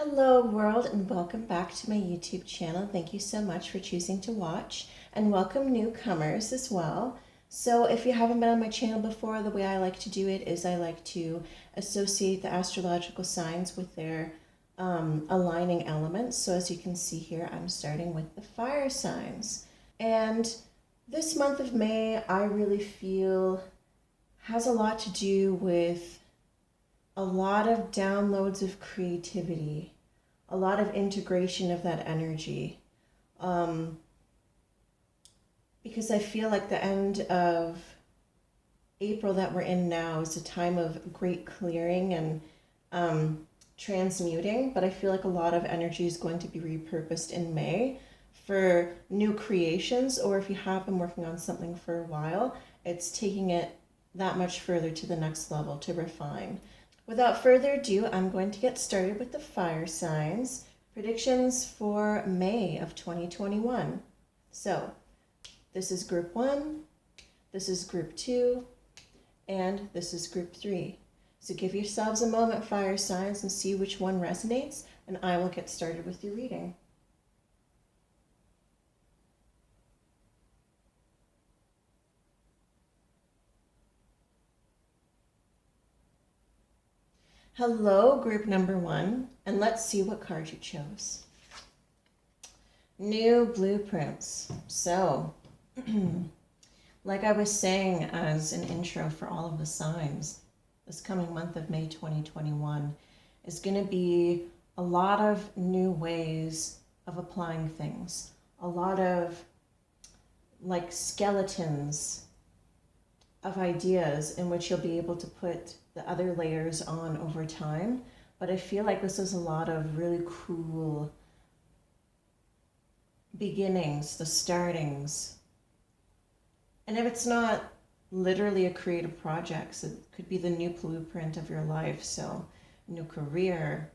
Hello world and welcome back to my YouTube channel. Thank you so much for choosing to watch and welcome newcomers as well. So if you haven't been on my channel before, the way I like to do it is I like to associate the astrological signs with their aligning elements. So as you can see here, I'm starting with the fire signs. And this month of May, I really feel has a lot to do with a lot of downloads of creativity, a lot of integration of that energy. Because I feel like the end of April that we're in now is a time of great clearing and transmuting, but I feel like a lot of energy is going to be repurposed in May for new creations, or if you have been working on something for a while, it's taking it that much further to the next level to refine. Without further ado, I'm going to get started with the fire signs. Predictions for May of 2021. So, this is group 1, this is group 2, and this is group 3. So give yourselves a moment, fire signs, and see which one resonates, and I will get started with your reading. Hello, group number 1, and let's see what card you chose. New blueprints. So, like I was saying as an intro for all of the signs, this coming month of May 2021 is going to be a lot of new ways of applying things, a lot of like skeletons of ideas in which you'll be able to put the other layers on over time. But I feel like this is a lot of really cool beginnings, the startings. And if it's not literally a creative project, it could be the new blueprint of your life. So new career,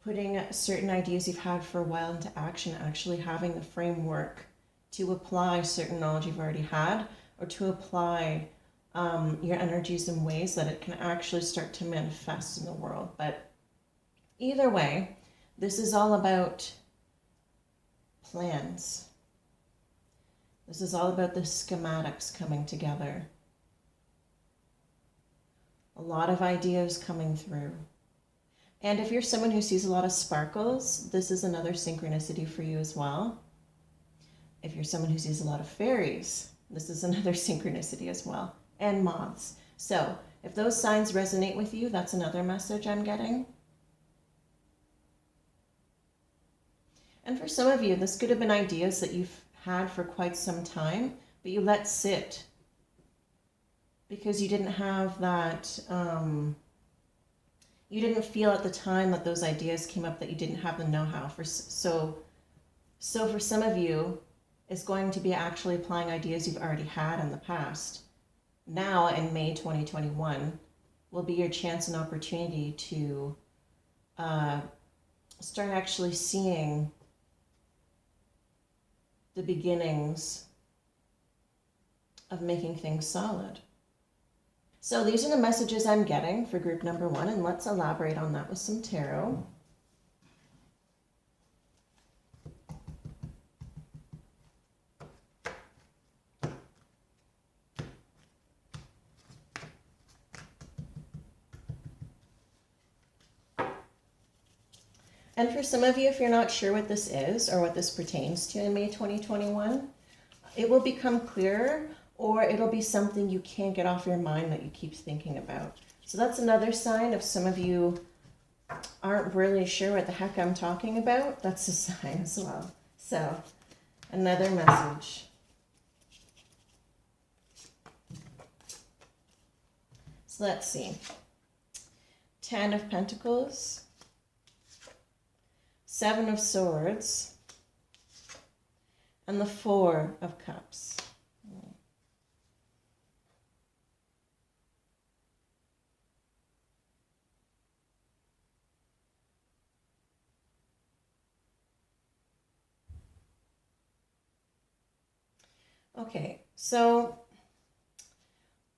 putting certain ideas you've had for a while into action, actually having the framework to apply certain knowledge you've already had, or to apply your energies in ways that it can actually start to manifest in the world. But either way, this is all about plans. This is all about the schematics coming together. A lot of ideas coming through. And if you're someone who sees a lot of sparkles, this is another synchronicity for you as well. If you're someone who sees a lot of fairies, this is another synchronicity as well. And moths. So if those signs resonate with you, that's another message I'm getting. And for some of you, this could have been ideas that you've had for quite some time, but you let sit because you didn't have that, you didn't feel at the time that those ideas came up that you didn't have the know-how for. So for some of you, it's going to be actually applying ideas you've already had in the past. Now in May 2021 will be your chance and opportunity to start actually seeing the beginnings of making things solid. So these are the messages I'm getting for group number 1, and let's elaborate on that with some tarot. And for some of you, if you're not sure what this is or what this pertains to in May 2021, it will become clearer, or it'll be something you can't get off your mind that you keep thinking about. So that's another sign. If some of you aren't really sure what the heck I'm talking about, that's a sign as well. So another message. So let's see. 10 of Pentacles, 7 of Swords, and the 4 of Cups. Okay, so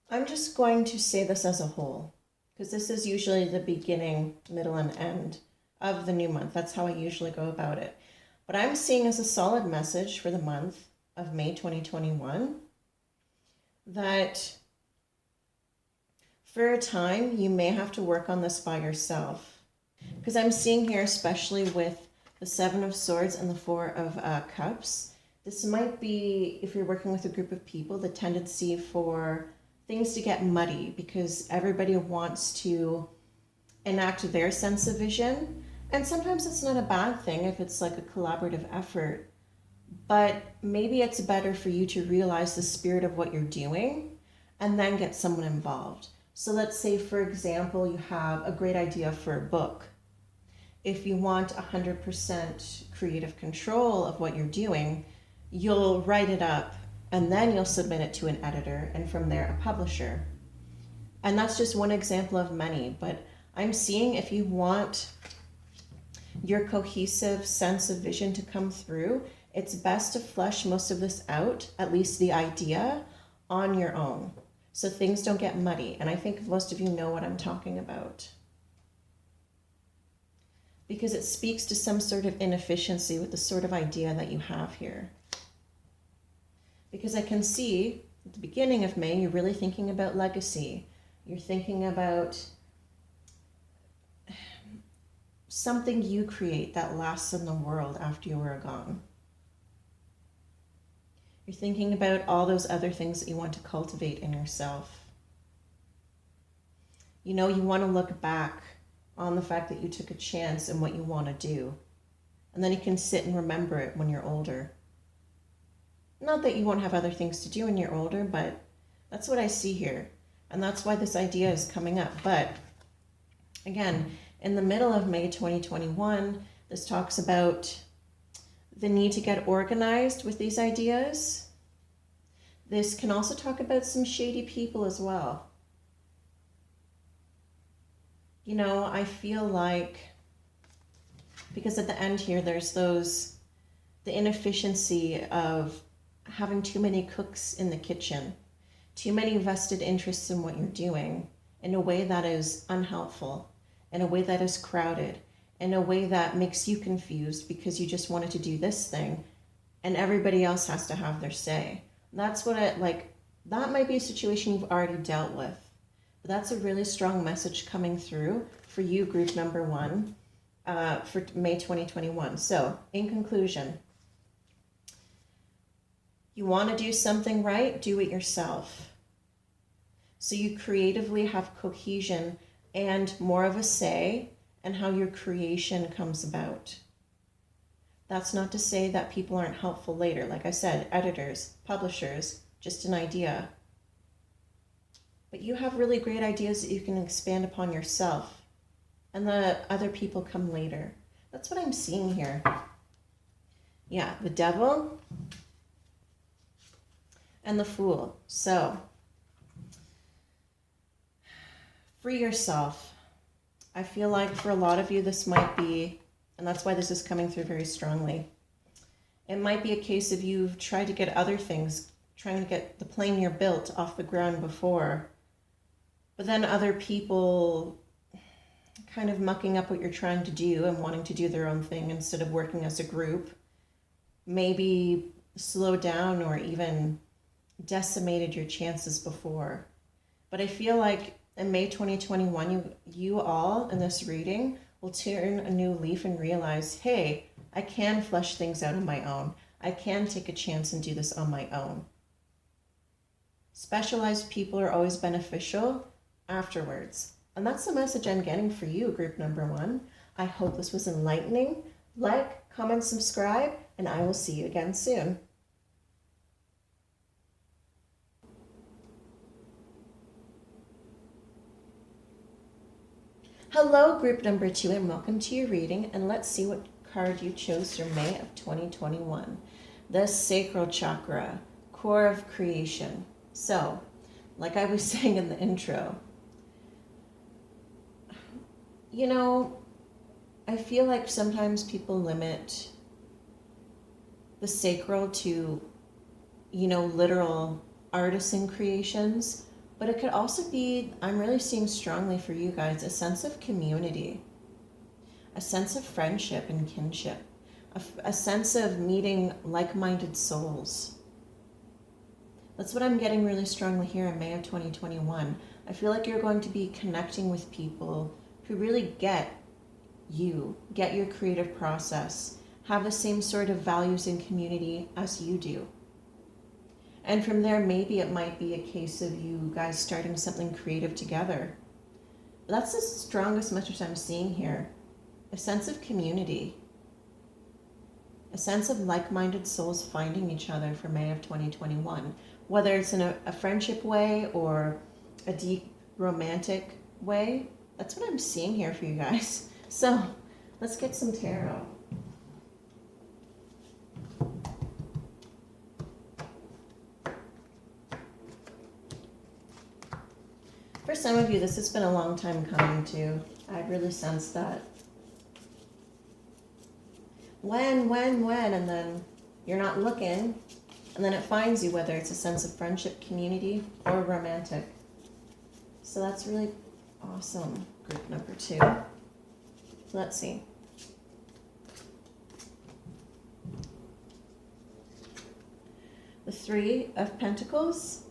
I'm just going to say this as a whole, because this is usually the beginning, middle, and end of the new month. That's how I usually go about it. But I'm seeing as a solid message for the month of May 2021 that for a time you may have to work on this by yourself. Because I'm seeing here, especially with the Seven of Swords and the Four of Cups, this might be, if you're working with a group of people, the tendency for things to get muddy because everybody wants to enact their sense of vision. And sometimes it's not a bad thing if it's like a collaborative effort, but maybe it's better for you to realize the spirit of what you're doing and then get someone involved. So let's say, for example, you have a great idea for a book. If you want 100% creative control of what you're doing, you'll write it up and then you'll submit it to an editor and from there a publisher. And that's just one example of many, but I'm seeing if you want your cohesive sense of vision to come through, it's best to flesh most of this out, at least the idea, on your own. So things don't get muddy. And I think most of you know what I'm talking about. Because it speaks to some sort of inefficiency with the sort of idea that you have here. Because I can see at the beginning of May, you're really thinking about legacy. You're thinking about something you create that lasts in the world after you are gone. You're thinking about all those other things that you want to cultivate in yourself. You know, you want to look back on the fact that you took a chance in what you want to do. And then you can sit and remember it when you're older. Not that you won't have other things to do when you're older, but that's what I see here. And that's why this idea is coming up. But again, in the middle of May 2021, this talks about the need to get organized with these ideas. This can also talk about some shady people as well. You know, I feel like, because at the end here, there's the inefficiency of having too many cooks in the kitchen, too many vested interests in what you're doing in a way that is unhelpful, in a way that is crowded, in a way that makes you confused because you just wanted to do this thing and everybody else has to have their say. That's what that might be a situation you've already dealt with. But that's a really strong message coming through for you, group number 1, for May 2021. So, in conclusion, you want to do something right, do it yourself. So you creatively have cohesion and more of a say in how your creation comes about. That's not to say that people aren't helpful later. Like I said, editors, publishers, just an idea. But you have really great ideas that you can expand upon yourself, and the other people come later. That's what I'm seeing here. Yeah, the Devil and the Fool. So, free yourself. I feel like for a lot of you this might be, and that's why this is coming through very strongly, it might be a case of you've tried to get other things, trying to get the plane you're built off the ground before, but then other people kind of mucking up what you're trying to do and wanting to do their own thing instead of working as a group, maybe slow down or even decimated your chances before. But I feel like in May 2021, you all in this reading will turn a new leaf and realize, hey, I can flesh things out on my own. I can take a chance and do this on my own. Specialized people are always beneficial afterwards. And that's the message I'm getting for you, group number 1. I hope this was enlightening. Like, comment, subscribe, and I will see you again soon. Hello, group number 2, and welcome to your reading. And let's see what card you chose for May of 2021. The Sacral Chakra, core of creation. So, like I was saying in the intro, you know, I feel like sometimes people limit the sacral to, literal artisan creations, but it could also be, I'm really seeing strongly for you guys, a sense of community. a sense of friendship and kinship, a sense of meeting like-minded souls. That's what I'm getting really strongly here in May of 2021. I feel like you're going to be connecting with people who really get you, get your creative process, have the same sort of values and community as you do. And from there, maybe it might be a case of you guys starting something creative together. But that's the strongest message I'm seeing here. A sense of community. A sense of like-minded souls finding each other for May of 2021. Whether it's in a friendship way or a deep romantic way. That's what I'm seeing here for you guys. So let's get some tarot. For some of you, this has been a long time coming too. I really sense that. When, and then you're not looking, and then it finds you, whether it's a sense of friendship, community, or romantic. So that's really awesome, group number 2. Let's see. The 3 of Pentacles.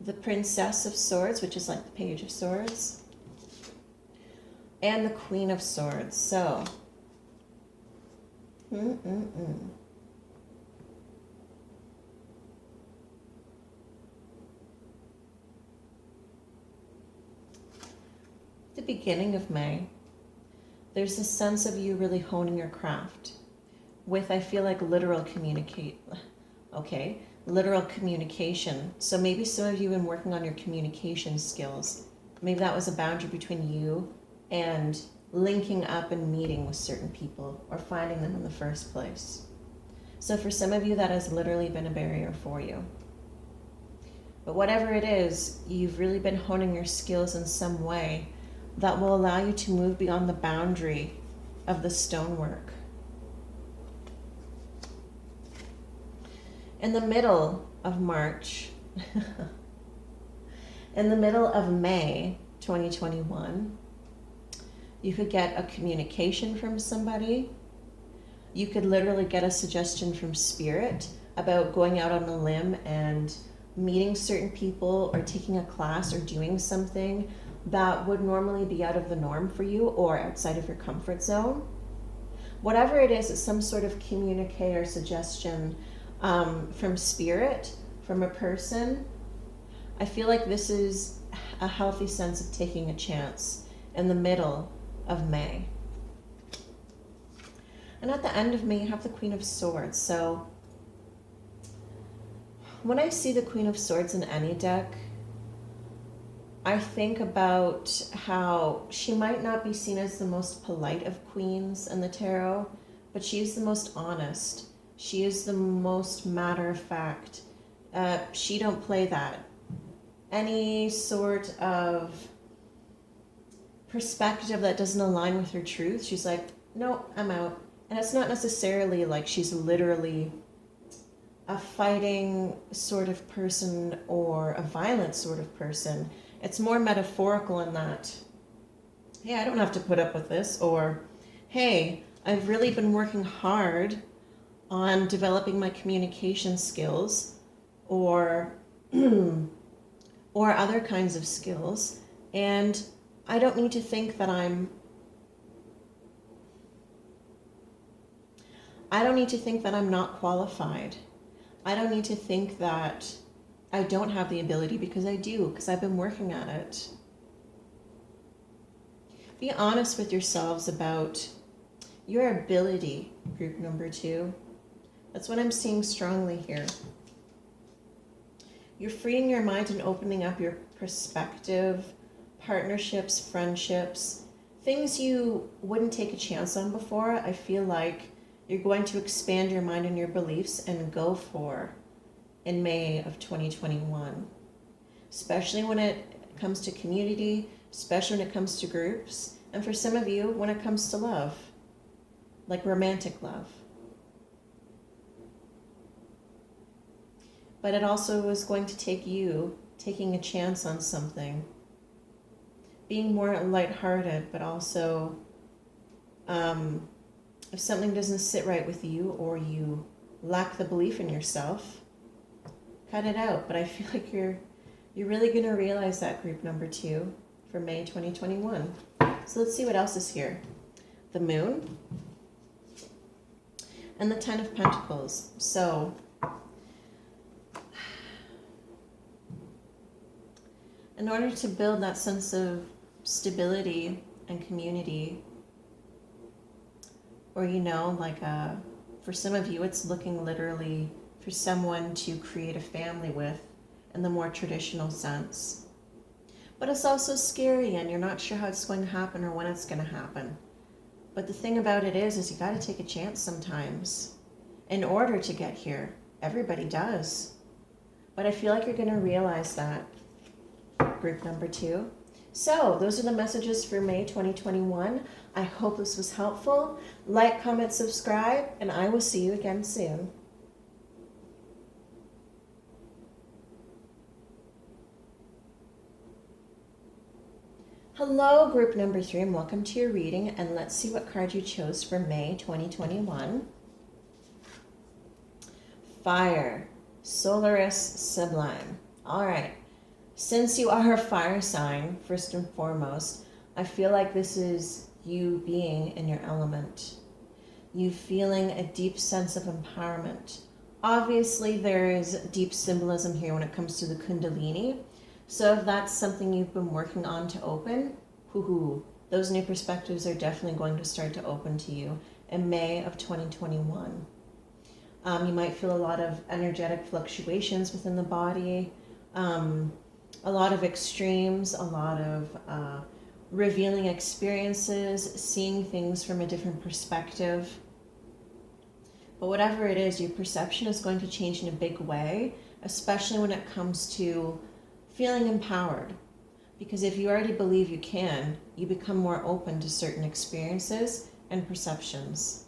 The Princess of Swords, which is like the Page of Swords. And the Queen of Swords. So, the beginning of May, there's a sense of you really honing your craft with, I feel like, literal communication. So maybe some of you have been working on your communication skills. Maybe that was a boundary between you and linking up and meeting with certain people or finding them in the first place. So for some of you, that has literally been a barrier for you. But whatever it is, you've really been honing your skills in some way that will allow you to move beyond the boundary of the stonework. In the middle of March, in the middle of May 2021, you could get a communication from somebody. You could literally get a suggestion from Spirit about going out on a limb and meeting certain people or taking a class or doing something that would normally be out of the norm for you or outside of your comfort zone. Whatever it is, it's some sort of communique or suggestion from Spirit, from a person. I feel like this is a healthy sense of taking a chance in the middle of May. And at the end of May, you have the Queen of Swords. So when I see the Queen of Swords in any deck, I think about how she might not be seen as the most polite of queens in the tarot, but she is the most honest. She is the most matter of fact. She don't play that. Any sort of perspective that doesn't align with her truth, she's like, no, I'm out. And it's not necessarily like she's literally a fighting sort of person or a violent sort of person. It's more metaphorical in that, hey, I don't have to put up with this, or hey, I've really been working hard on developing my communication skills or other kinds of skills, and I don't need to think that I'm not qualified. I don't need to think that I don't have the ability, because I do, because I've been working at it. Be honest with yourselves about your ability, group number 2. That's what I'm seeing strongly here. You're freeing your mind and opening up your perspective, partnerships, friendships, things you wouldn't take a chance on before. I feel like you're going to expand your mind and your beliefs and go for in May of 2021, especially when it comes to community, especially when it comes to groups, and for some of you, when it comes to love, like romantic love. But it also is going to take you taking a chance on something being more lighthearted, but also if something doesn't sit right with you or you lack the belief in yourself, cut it out. But I feel like you're really going to realize that, group number 2, for May 2021. So let's see what else is here. The Moon and the Ten of Pentacles. So in order to build that sense of stability and community, or for some of you it's looking literally for someone to create a family with in the more traditional sense. But it's also scary and you're not sure how it's going to happen or when it's going to happen. But the thing about it is you got to take a chance sometimes in order to get here. Everybody does. But I feel like you're going to realize that, group number 2. So those are the messages for May 2021. I hope this was helpful. Like, comment, subscribe, and I will see you again soon. Hello, group number 3, and welcome to your reading. And let's see what card you chose for May 2021. Fire, Solaris Sublime. All right. Since you are a fire sign, first and foremost, I feel like this is you being in your element. You feeling a deep sense of empowerment. Obviously, there is deep symbolism here when it comes to the Kundalini. So if that's something you've been working on to open, those new perspectives are definitely going to start to open to you in May of 2021. You might feel a lot of energetic fluctuations within the body, a lot of extremes, a lot of revealing experiences, seeing things from a different perspective. But whatever it is, your perception is going to change in a big way, especially when it comes to feeling empowered. Because if you already believe you can, you become more open to certain experiences and perceptions.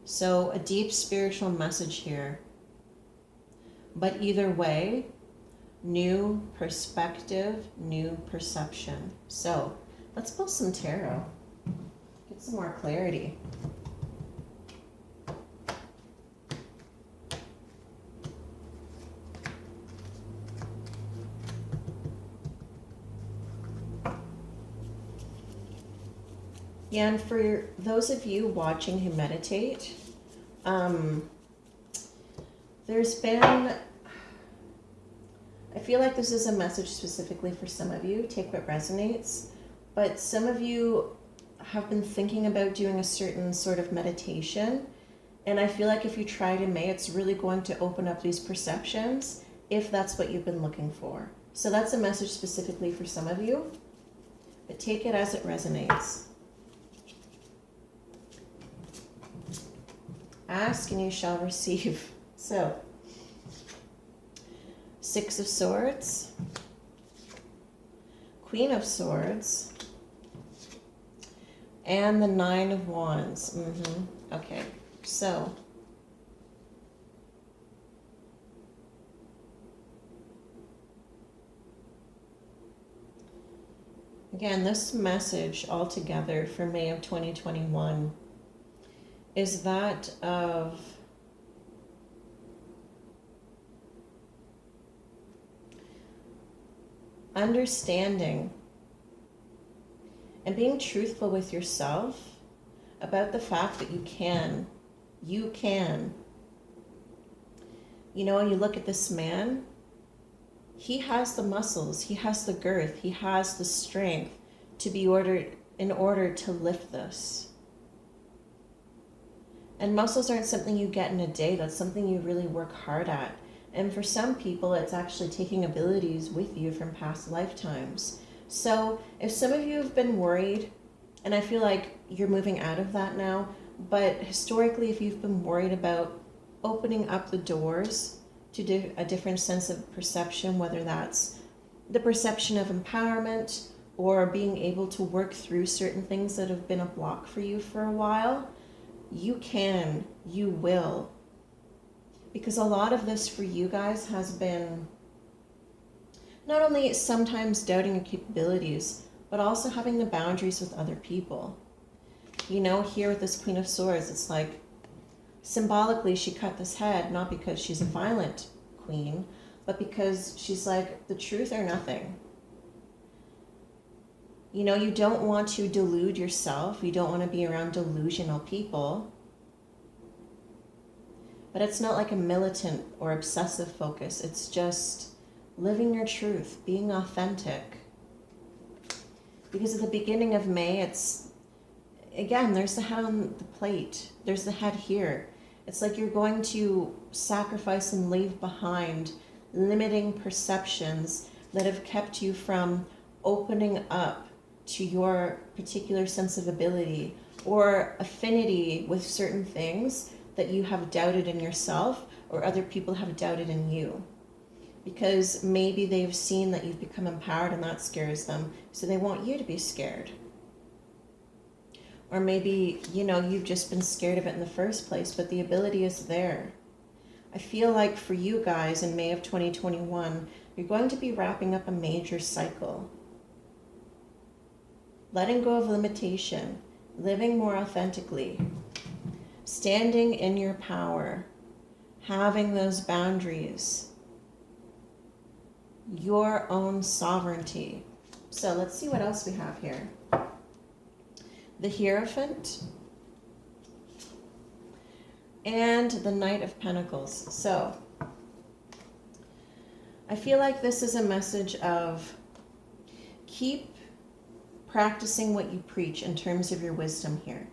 So a deep spiritual message here. But either way, new perspective, new perception. So let's pull some tarot. Get some more clarity. Yeah, and for those of you watching who meditate, there's been, I feel like this is a message specifically for some of you, take what resonates, but some of you have been thinking about doing a certain sort of meditation, and I feel like if you try it in May, it's really going to open up these perceptions if that's what you've been looking for. So that's a message specifically for some of you, but take it as it resonates. Ask and you shall receive. So, 6 of Swords, Queen of Swords, and the 9 of Wands. Okay, so again, this message altogether for May of 2021 is that of understanding and being truthful with yourself about the fact that you can. You can. You know, when you look at this man, he has the muscles, he has the girth, he has the strength to be in order to lift this. And muscles aren't something you get in a day. That's something you really work hard at. And for some people, it's actually taking abilities with you from past lifetimes. So if some of you have been worried, and I feel like you're moving out of that now, but historically, if you've been worried about opening up the doors to a different sense of perception, whether that's the perception of empowerment or being able to work through certain things that have been a block for you for a while, you can, you will. Because a lot of this for you guys has been not only sometimes doubting your capabilities, but also having the boundaries with other people. You know, here with this Queen of Swords, it's like symbolically she cut this head, not because she's a violent queen, but because she's like, the truth or nothing. You know, you don't want to delude yourself. You don't want to be around delusional people. But it's not like a militant or obsessive focus. It's just living your truth, being authentic. Because at the beginning of May, it's, again, there's the head on the plate. There's the head here. It's like you're going to sacrifice and leave behind limiting perceptions that have kept you from opening up to your particular sense of ability or affinity with certain things that you have doubted in yourself or other people have doubted in you. Because maybe they've seen that you've become empowered and that scares them, so they want you to be scared. Or maybe, you know, you've just been scared of it in the first place, but the ability is there. I feel like for you guys in May of 2021, you're going to be wrapping up a major cycle. Letting go of limitation, living more authentically, standing in your power, having those boundaries, your own sovereignty. So let's see what else we have here. The Hierophant and the Knight of Pentacles. So I feel like this is a message of keep practicing what you preach in terms of your wisdom here.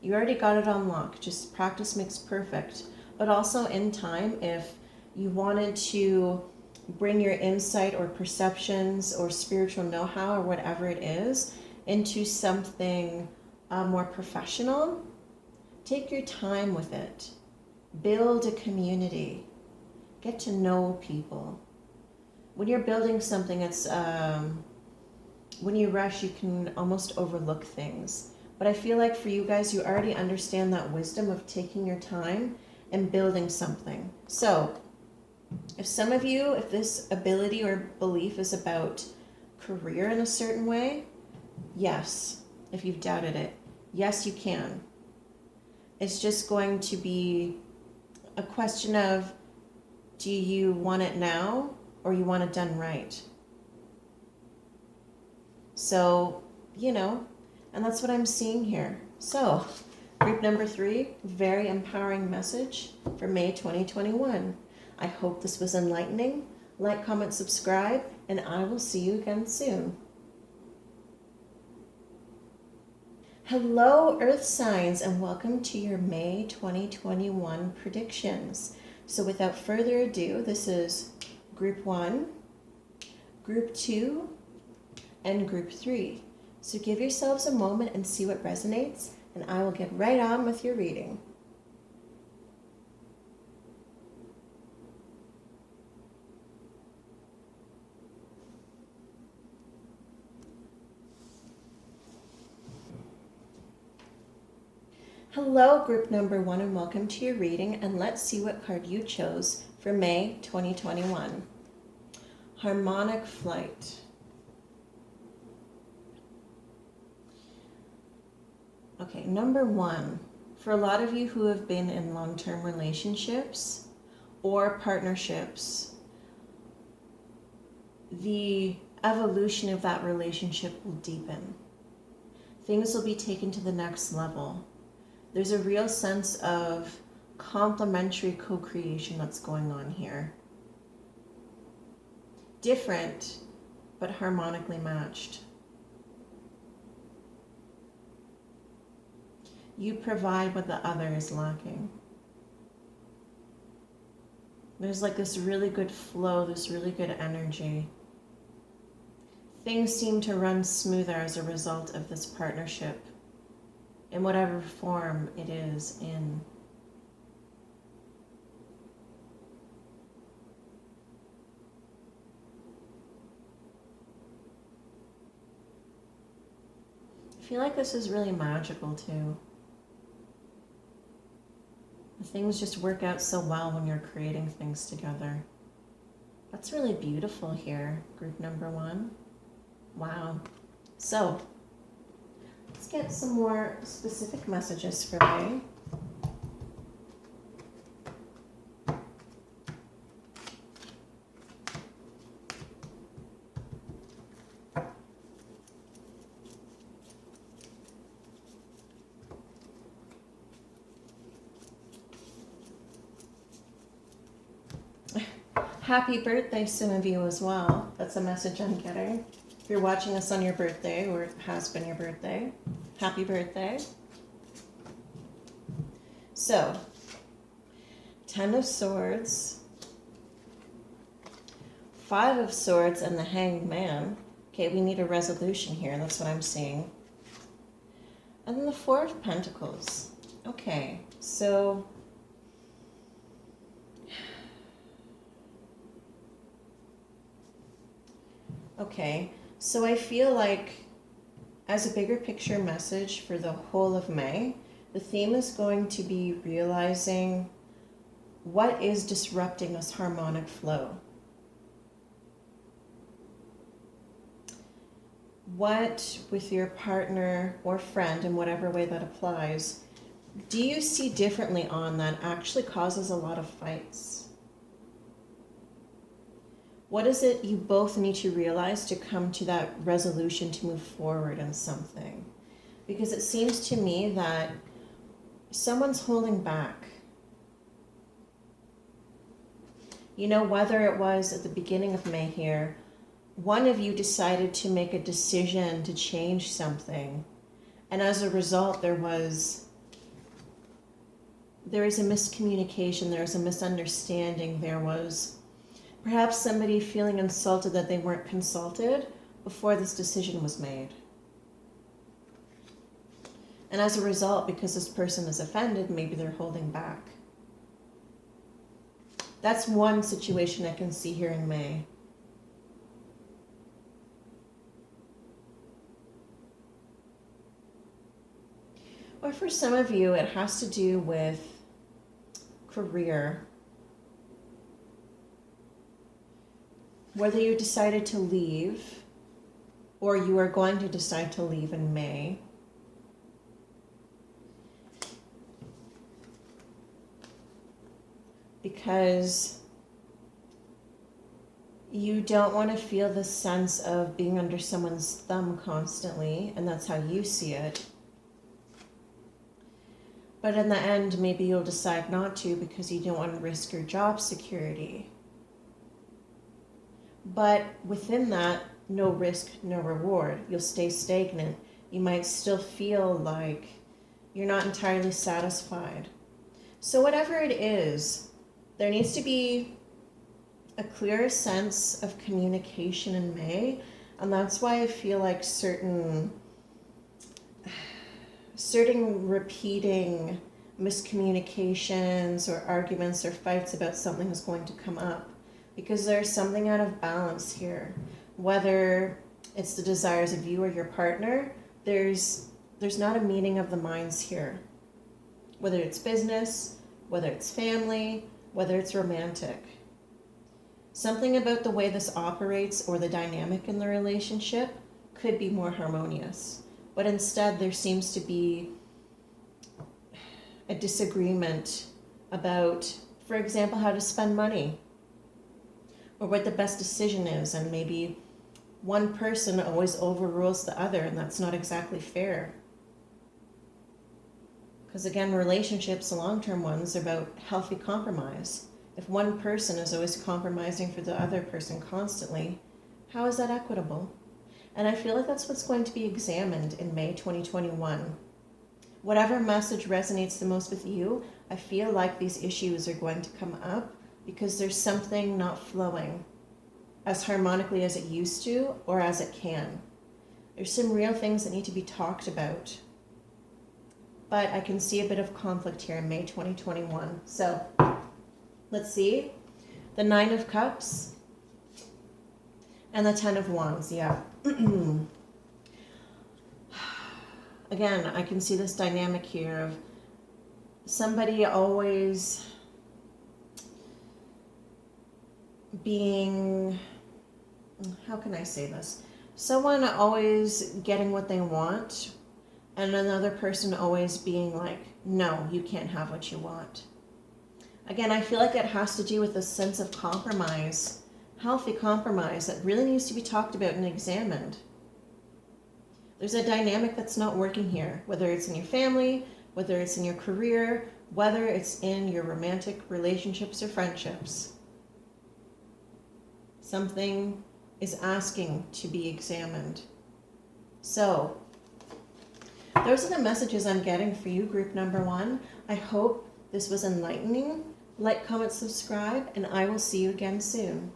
You already got it on lock. Just practice makes perfect. But also in time, if you wanted to bring your insight or perceptions or spiritual know-how or whatever it is into something more professional, take your time with it. Build a community. Get to know people. When you're building something, it's when you rush, you can almost overlook things. But I feel like for you guys, you already understand that wisdom of taking your time and building something. So if some of you, if this ability or belief is about career in a certain way, yes. If you've doubted it, yes, you can. It's just going to be a question of, do you want it now or you want it done right? So, you know, and that's what I'm seeing here. So, group number 3, very empowering message for May 2021. I hope this was enlightening. Like, comment, subscribe, and I will see you again soon. Hello, Earth signs, and welcome to your May 2021 predictions. So without further ado, this is Group 1, Group 2, and Group 3. So give yourselves a moment and see what resonates, and I will get right on with your reading. Hello, group number 1, and welcome to your reading, and let's see what card you chose for May 2021. Harmonic Flight. Okay, number 1, for a lot of you who have been in long-term relationships or partnerships, the evolution of that relationship will deepen. Things will be taken to the next level. There's a real sense of complementary co-creation that's going on here. Different, but harmonically matched. You provide what the other is lacking. There's like this really good flow, this really good energy. Things seem to run smoother as a result of this partnership, in whatever form it is in. I feel like this is really magical too. Things just work out so well when you're creating things together. That's really beautiful here, group number 1. Wow. So, let's get some more specific messages for May. Happy birthday, some of you as well. That's a message I'm getting. If you're watching us on your birthday, or it has been your birthday, happy birthday. So, 10 of Swords, 5 of Swords, and the Hanged Man. Okay, we need a resolution here. That's what I'm seeing. And then the 4 of Pentacles. Okay, so I feel like as a bigger picture message for the whole of May, the theme is going to be realizing what is disrupting this harmonic flow. What, with your partner or friend, in whatever way that applies, do you see differently on that actually causes a lot of fights? What is it you both need to realize to come to that resolution to move forward in something? Because it seems to me that someone's holding back. You know, whether it was at the beginning of May here, one of you decided to make a decision to change something, and as a result there is a miscommunication, there is a misunderstanding, there was perhaps somebody feeling insulted that they weren't consulted before this decision was made. And as a result, because this person is offended, maybe they're holding back. That's one situation I can see here in May. Or for some of you, it has to do with career. Whether you decided to leave or you are going to decide to leave in May, because you don't want to feel the sense of being under someone's thumb constantly, and that's how you see it. But in the end, maybe you'll decide not to because you don't want to risk your job security. But within that, no risk, no reward. You'll stay stagnant. You might still feel like you're not entirely satisfied. So whatever it is, there needs to be a clearer sense of communication in May. And that's why I feel like certain repeating miscommunications or arguments or fights about something is going to come up. Because there's something out of balance here. Whether it's the desires of you or your partner, there's not a meeting of the minds here. Whether it's business, whether it's family, whether it's romantic. Something about the way this operates or the dynamic in the relationship could be more harmonious. But instead, there seems to be a disagreement about, for example, how to spend money. Or what the best decision is, and maybe one person always overrules the other, and that's not exactly fair. Because again, relationships, the long-term ones, are about healthy compromise. If one person is always compromising for the other person constantly, how is that equitable? And I feel like that's what's going to be examined in May 2021. Whatever message resonates the most with you, I feel like these issues are going to come up because there's something not flowing as harmonically as it used to or as it can. There's some real things that need to be talked about. But I can see a bit of conflict here in May 2021. So, let's see. The 9 of Cups and the 10 of Wands, yeah. Again, I can see this dynamic here of somebody always being, how can I say this? Someone always getting what they want, and another person always being like, no, you can't have what you want. Again, I feel like it has to do with a sense of compromise, healthy compromise that really needs to be talked about and examined. There's a dynamic that's not working here, whether it's in your family, whether it's in your career, whether it's in your romantic relationships or friendships. Something is asking to be examined. So, those are the messages I'm getting for you, group number 1. I hope this was enlightening. Like, comment, subscribe, and I will see you again soon.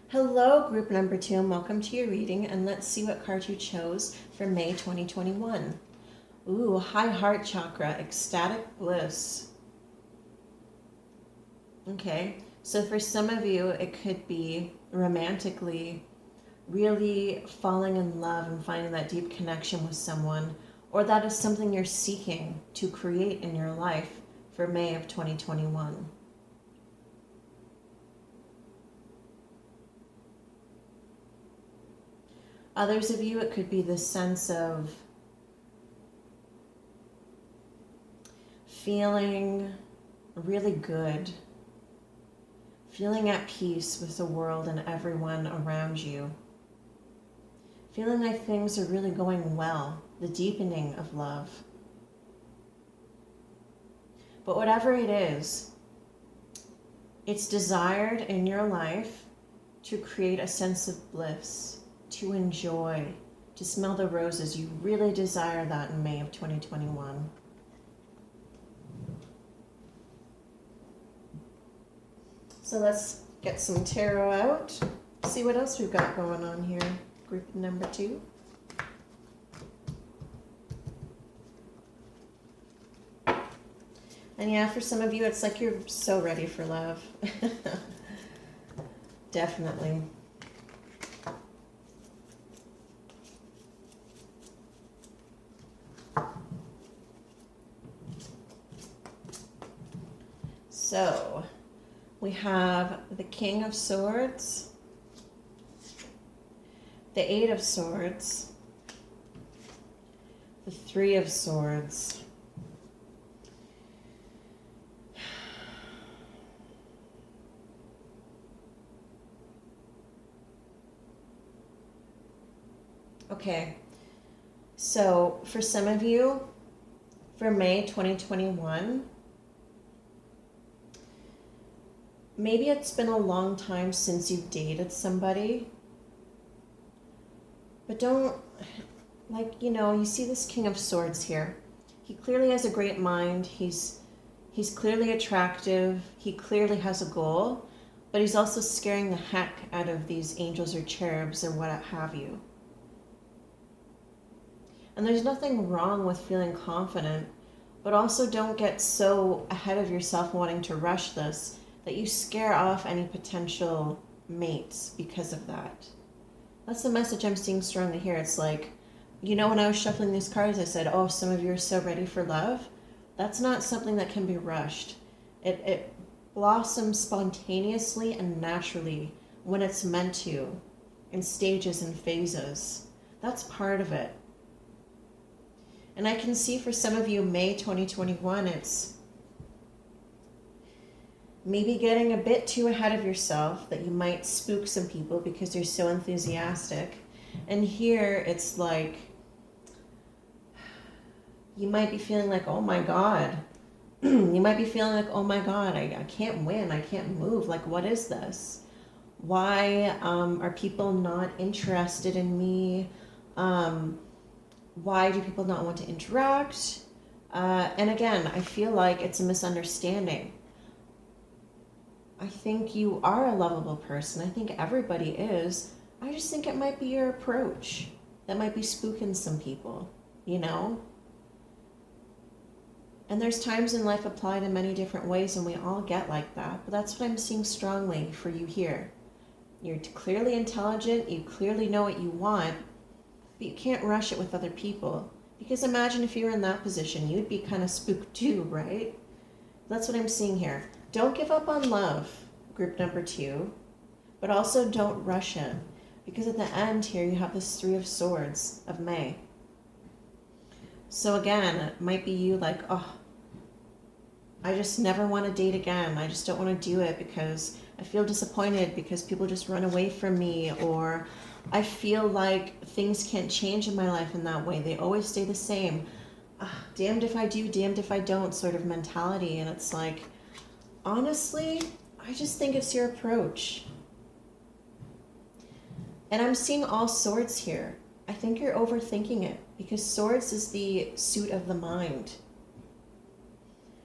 Hello, group number 2, and welcome to your reading, and let's see what card you chose for May 2021. Ooh, high heart chakra, ecstatic bliss. Okay, so for some of you, it could be romantically really falling in love and finding that deep connection with someone, or that is something you're seeking to create in your life for May of 2021. Others of you, it could be this sense of feeling really good, feeling at peace with the world and everyone around you, feeling like things are really going well, the deepening of love. But whatever it is, it's desired in your life to create a sense of bliss, to enjoy, to smell the roses. You really desire that in May of 2021. So let's get some tarot out, see what else we've got going on here. Group number 2. And yeah, for some of you, it's like you're so ready for love. Definitely. So, we have the King of Swords, the 8 of Swords, the 3 of Swords, okay, so for some of you, for May 2021, maybe it's been a long time since you've dated somebody, but don't, like, you know, you see this King of Swords here. He clearly has a great mind. He's clearly attractive. He clearly has a goal, but he's also scaring the heck out of these angels or cherubs or what have you. And there's nothing wrong with feeling confident, but also don't get so ahead of yourself wanting to rush this that you scare off any potential mates because of that. That's the message I'm seeing strongly here. It's like, you know, when I was shuffling these cards, I said, oh, some of you are so ready for love. That's not something that can be rushed. It blossoms spontaneously and naturally when it's meant to, in stages and phases. That's part of it. And I can see for some of you, May 2021, it's maybe getting a bit too ahead of yourself, that you might spook some people because you're so enthusiastic. And here it's like, you might be feeling like, oh my God. You might be feeling like, oh my God, I can't win. I can't move. Like, what is this? Why are people not interested in me? Why do people not want to interact? And again, I feel like it's a misunderstanding. I think you are a lovable person. I think everybody is. I just think it might be your approach that might be spooking some people, you know? And there's times in life applied in many different ways, and we all get like that. But that's what I'm seeing strongly for you here. You're clearly intelligent, you clearly know what you want, but you can't rush it with other people. Because imagine if you were in that position, you'd be kind of spooked too, right? That's what I'm seeing here. Don't give up on love, group number 2, but also don't rush it. Because at the end here, you have this 3 of Swords of May. So again, it might be you like, oh, I just never want to date again. I just don't want to do it because I feel disappointed because people just run away from me, or I feel like things can't change in my life in that way. They always stay the same. Damned if I do, damned if I don't sort of mentality. And it's like, honestly, I just think it's your approach. And I'm seeing all swords here. I think you're overthinking it because swords is the suit of the mind.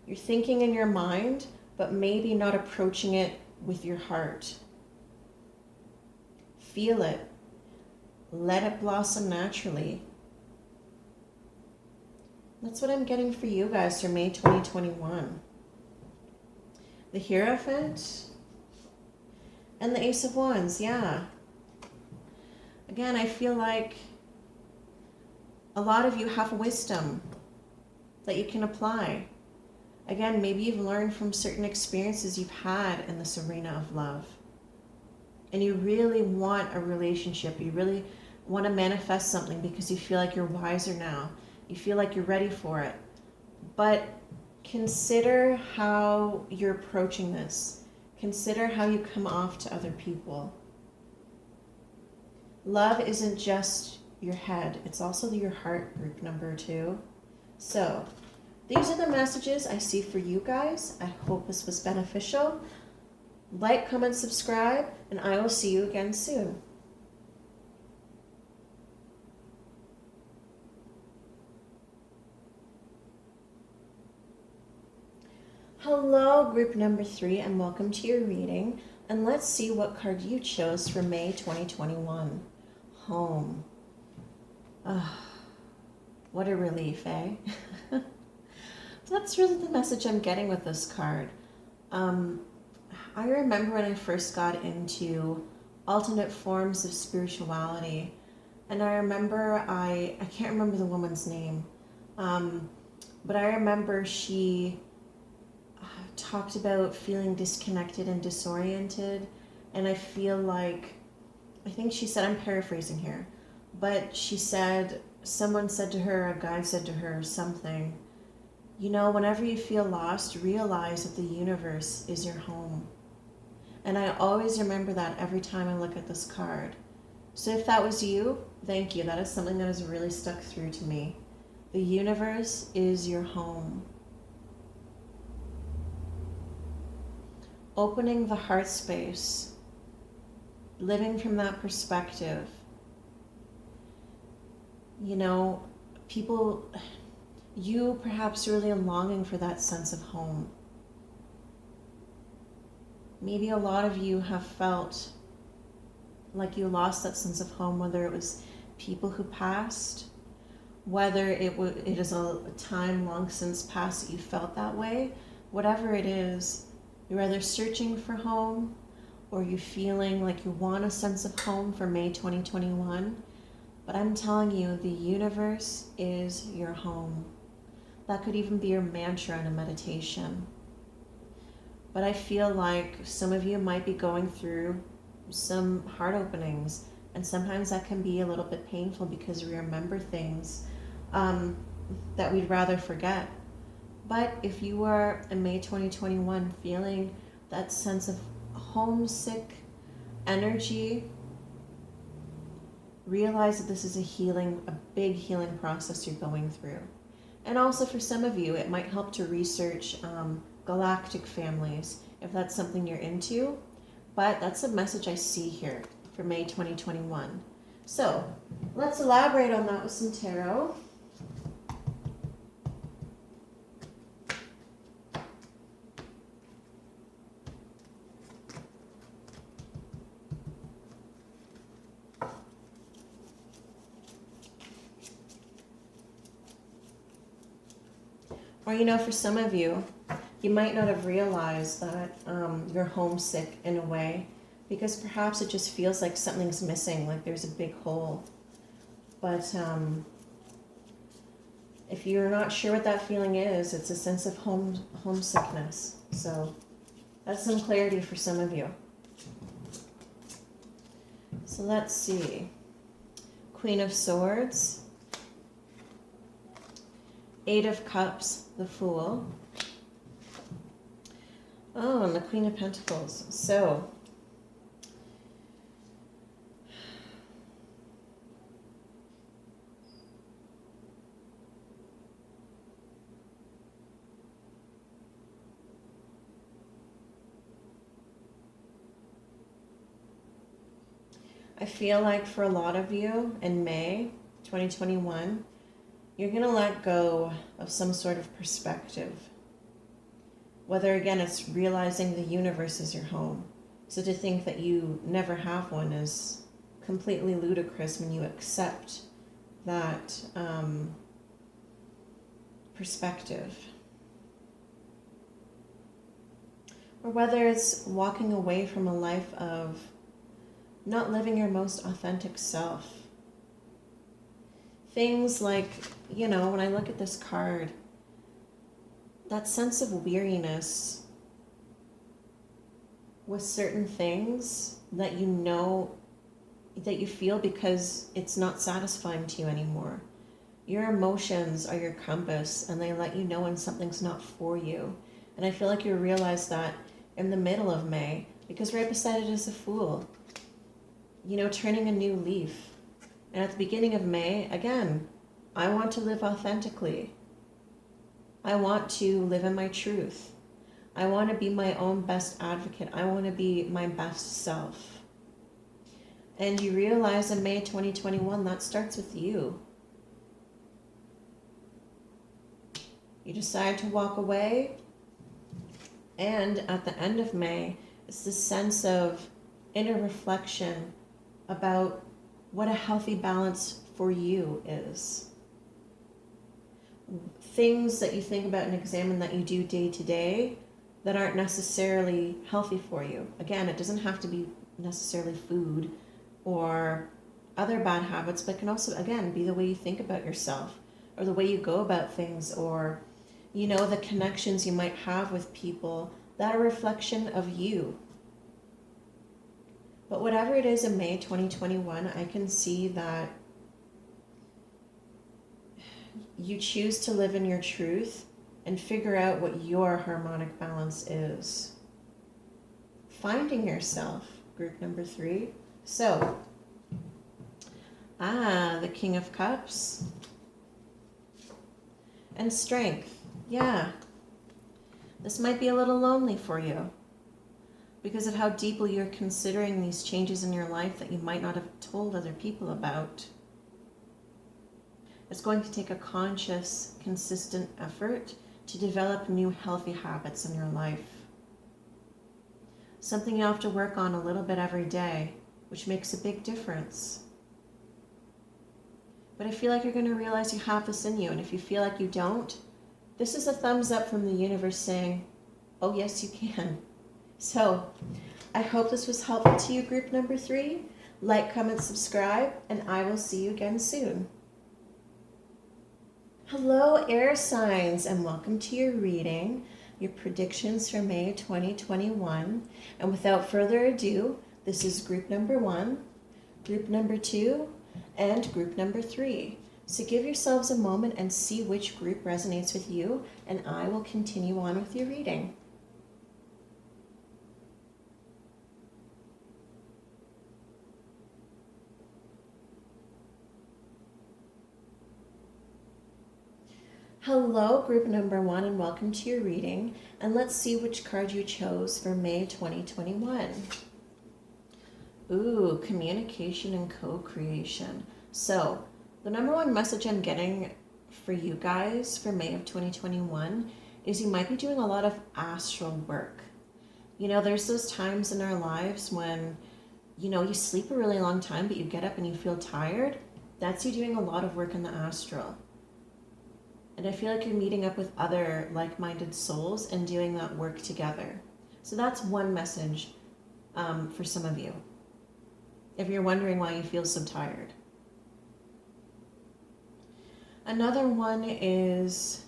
You're thinking in your mind, but maybe not approaching it with your heart. Feel it. Let it blossom naturally. That's what I'm getting for you guys for May 2021. The Hierophant and the Ace of Wands, yeah. Again, I feel like a lot of you have wisdom that you can apply. Again, maybe you've learned from certain experiences you've had in this arena of love. And you really want a relationship. You really want to manifest something because you feel like you're wiser now. You feel like you're ready for it. But consider how you're approaching this. Consider how you come off to other people. Love isn't just your head. It's also your heart, group number 2. So, these are the messages I see for you guys. I hope this was beneficial. Like, comment, subscribe, and I will see you again soon. Hello, group number 3, and welcome to your reading. And let's see what card you chose for May 2021. Home. What a relief, eh? That's really the message I'm getting with this card. I remember when I first got into alternate forms of spirituality, and I remember I can't remember the woman's name, but I remember she talked about feeling disconnected and disoriented, and I feel like, I think she said, I'm paraphrasing here, but she said, someone said to her, a guide said to her something, you know, whenever you feel lost, realize that the universe is your home. And I always remember that every time I look at this card. So if that was you, thank you. That is something that has really stuck through to me. The universe is your home. Opening the heart space, living from that perspective. You know, people, you perhaps really are longing for that sense of home. Maybe a lot of you have felt like you lost that sense of home, whether it was people who passed, whether it is a time long since past that you felt that way. Whatever it is, you're either searching for home or you're feeling like you want a sense of home for May 2021. But I'm telling you, the universe is your home. That could even be your mantra in a meditation. But I feel like some of you might be going through some heart openings, and sometimes that can be a little bit painful because we remember things that we'd rather forget. But if you are in May 2021 feeling that sense of homesick energy, realize that this is a big healing process you're going through. And also for some of you, it might help to research galactic families, if that's something you're into. But that's a message I see here for May 2021. So let's elaborate on that with some tarot. Or, you know, for some of you, you might not have realized that you're homesick in a way because perhaps it just feels like something's missing, like there's a big hole. But if you're not sure what that feeling is, it's a sense of homesickness. So that's some clarity for some of you. So let's see. Queen of Swords, Eight of Cups, the Fool. Oh, and the Queen of Pentacles. So I feel like for a lot of you in May 2021, you're going to let go of some sort of perspective. Whether, again, it's realizing the universe is your home. So to think that you never have one is completely ludicrous when you accept that perspective. Or whether it's walking away from a life of not living your most authentic self. Things like, you know, when I look at this card, that sense of weariness with certain things that you know, that you feel because it's not satisfying to you anymore. Your emotions are your compass, and they let you know when something's not for you. And I feel like you realize that in the middle of May, because right beside it is the Fool. You know, turning a new leaf. And at the beginning of May, again, I want to live authentically. I want to live in my truth. I want to be my own best advocate. I want to be my best self. And you realize in May 2021, that starts with you. You decide to walk away. And at the end of May, it's this sense of inner reflection about what a healthy balance for you is. Things that you think about and examine that you do day to day that aren't necessarily healthy for you. Again, it doesn't have to be necessarily food or other bad habits, but can also, again, be the way you think about yourself or the way you go about things, or, you know, the connections you might have with people that are a reflection of you. But whatever it is in May 2021, I can see that you choose to live in your truth and figure out what your harmonic balance is. Finding yourself, group number 3. So, the King of Cups. And Strength. Yeah. This might be a little lonely for you, because of how deeply you're considering these changes in your life that you might not have told other people about. It's going to take a conscious, consistent effort to develop new healthy habits in your life. Something you have to work on a little bit every day, which makes a big difference. But I feel like you're going to realize you have this in you, and if you feel like you don't, this is a thumbs up from the universe saying, oh yes, you can. So, I hope this was helpful to you, group number 3. Like, comment, subscribe, and I will see you again soon. Hello, air signs, and welcome to your reading, your predictions for May 2021. And without further ado, this is group number 1, group number 2, and group number 3. So give yourselves a moment and see which group resonates with you, and I will continue on with your reading. Hello, group number 1, and welcome to your reading. And let's see which card you chose for May 2021. Ooh, communication and co-creation. So, the number 1 message I'm getting for you guys for May of 2021 is you might be doing a lot of astral work. You know, there's those times in our lives when, you know, you sleep a really long time, but you get up and you feel tired. That's you doing a lot of work in the astral. And I feel like you're meeting up with other like-minded souls and doing that work together. So that's one message for some of you. If you're wondering why you feel so tired. Another one is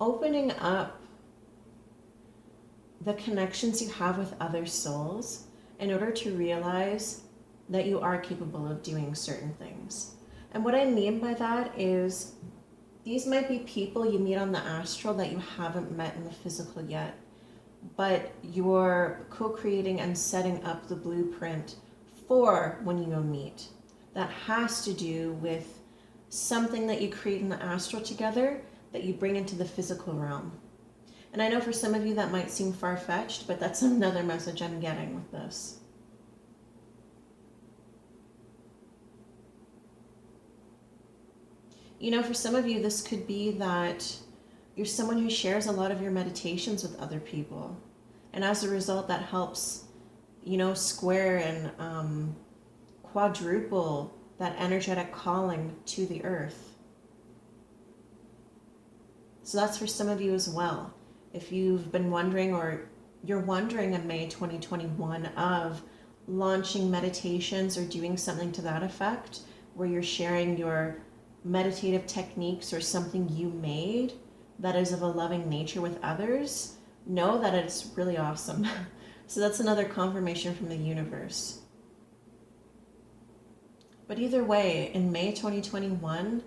opening up the connections you have with other souls in order to realize that you are capable of doing certain things. And what I mean by that is these might be people you meet on the astral that you haven't met in the physical yet, but you're co-creating and setting up the blueprint for when you meet. That has to do with something that you create in the astral together that you bring into the physical realm. And I know for some of you that might seem far-fetched, but that's another message I'm getting with this. You know, for some of you, this could be that you're someone who shares a lot of your meditations with other people. And as a result, that helps, you know, square and quadruple that energetic calling to the earth. So that's for some of you as well. If you've been wondering, or you're wondering in May 2021 of launching meditations or doing something to that effect, where you're sharing your meditative techniques or something you made that is of a loving nature with others, know that it's really awesome. So that's another confirmation from the universe. But either way, in May 2021,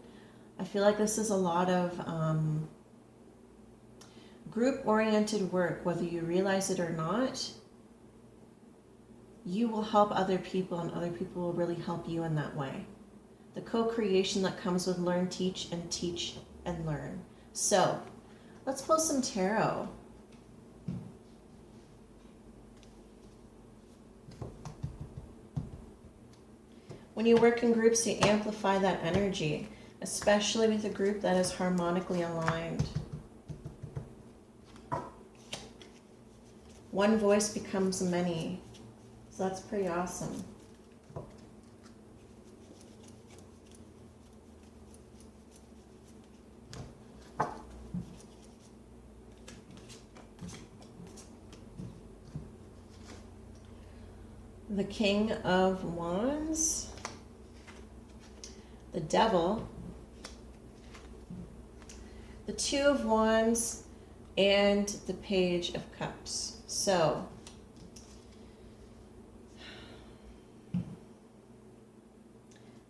I feel like this is a lot of group-oriented work, whether you realize it or not. You will help other people, and other people will really help you in that way. The co-creation that comes with learn, teach, and learn. So, let's pull some tarot. When you work in groups, you amplify that energy, especially with a group that is harmonically aligned. One voice becomes many. So that's pretty awesome. The King of Wands, the Devil, the Two of Wands, and the Page of Cups. So,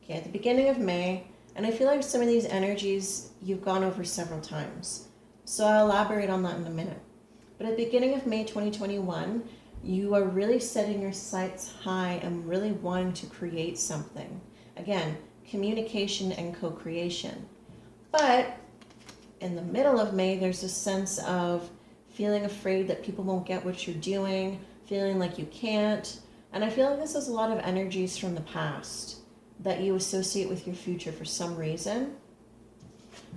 okay, at the beginning of May, and I feel like some of these energies you've gone over several times, so I'll elaborate on that in a minute. But at the beginning of May 2021, you are really setting your sights high and really wanting to create something. Again, communication and co-creation. But in the middle of May, there's a sense of feeling afraid that people won't get what you're doing, feeling like you can't. And I feel like this is a lot of energies from the past that you associate with your future for some reason.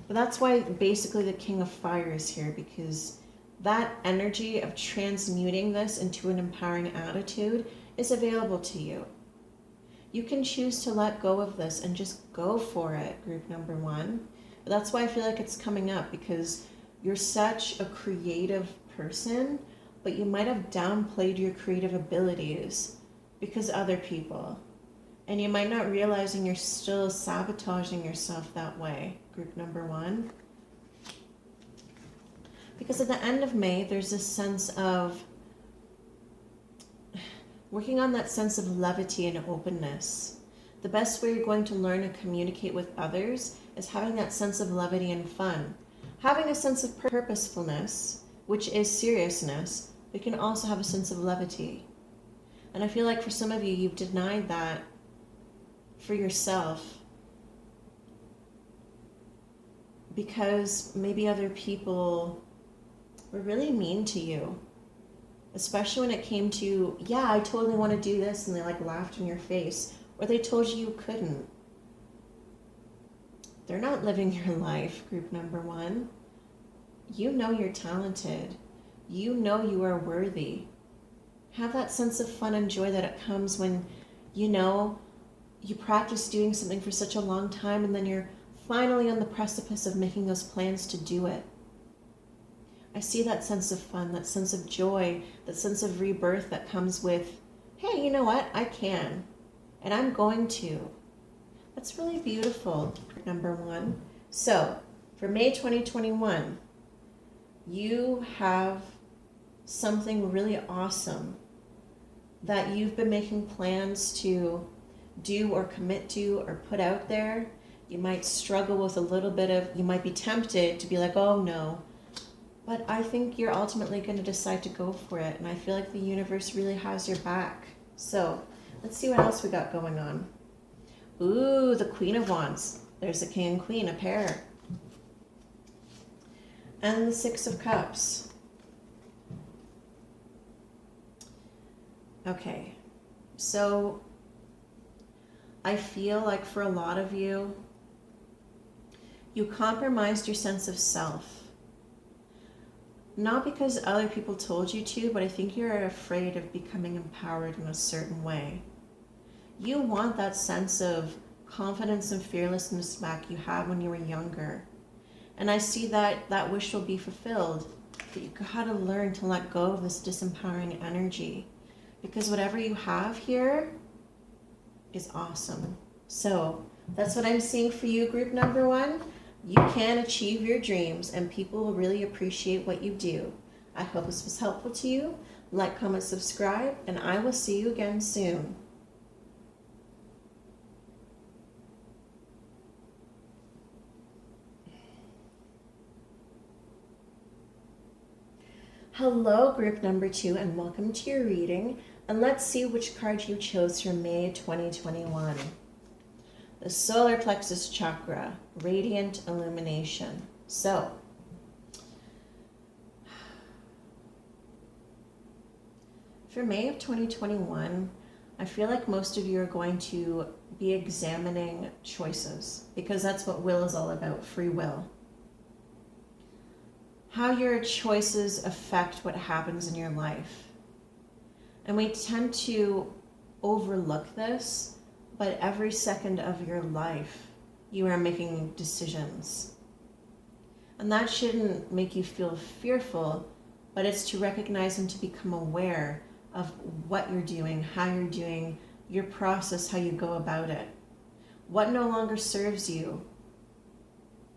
But that's why basically the King of Fire is here, because that energy of transmuting this into an empowering attitude is available to you. You can choose to let go of this and just go for it, group number one. But that's why I feel like it's coming up, because you're such a creative person, but you might have downplayed your creative abilities because other people. And you might not realizing you're still sabotaging yourself that way, group number one. Because at the end of May, there's this sense of working on that sense of levity and openness. The best way you're going to learn to communicate with others is having that sense of levity and fun. Having a sense of purposefulness, which is seriousness, but can also have a sense of levity. And I feel like for some of you, you've denied that for yourself because maybe other people were really mean to you, especially when it came to, yeah, I totally want to do this, and they like laughed in your face, or they told you you couldn't. They're not living your life, group number one. You know you're talented. You know you are worthy. Have that sense of fun and joy that it comes when, you know, you practice doing something for such a long time and then you're finally on the precipice of making those plans to do it. I see that sense of fun, that sense of joy, that sense of rebirth that comes with, hey, you know what? I can, and I'm going to. That's really beautiful, number one. So, for May 2021, you have something really awesome that you've been making plans to do or commit to or put out there. You might struggle with a little bit of, you might be tempted to be like, oh no. But I think you're ultimately going to decide to go for it. And I feel like the universe really has your back. So let's see what else we got going on. Ooh, the Queen of Wands. There's a King and Queen, a pair. And the Six of Cups. Okay, so I feel like for a lot of you, you compromised your sense of self. Not because other people told you to, but I think you're afraid of becoming empowered in a certain way. You want that sense of confidence and fearlessness back you had when you were younger. And I see that that wish will be fulfilled, but you gotta learn to let go of this disempowering energy. Because whatever you have here is awesome. So that's what I'm seeing for you, group number one. You can achieve your dreams and people will really appreciate what you do. I hope this was helpful to you. Like, comment, subscribe, and I will see you again soon. Hello, group number two, and welcome to your reading. And let's see which card you chose for May 2021. The solar plexus chakra, radiant illumination. So, for May of 2021, I feel like most of you are going to be examining choices because that's what will is all about, free will. How your choices affect what happens in your life. And we tend to overlook this, but every second of your life, you are making decisions. And that shouldn't make you feel fearful, but it's to recognize and to become aware of what you're doing, how you're doing, your process, how you go about it. What no longer serves you.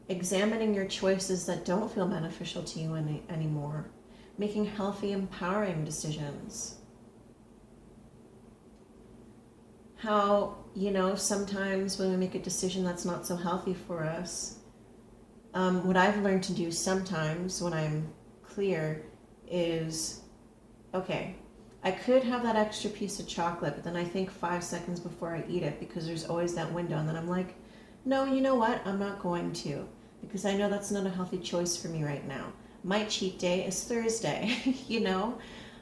Examining your choices that don't feel beneficial to you anymore. Making healthy, empowering decisions. How, sometimes when we make a decision that's not so healthy for us, what I've learned to do sometimes when I'm clear is, okay, I could have that extra piece of chocolate, but then I think 5 seconds before I eat it because there's always that window, and then I'm like, no, you know what? I'm not going to, because I know that's not a healthy choice for me right now. My cheat day is Thursday,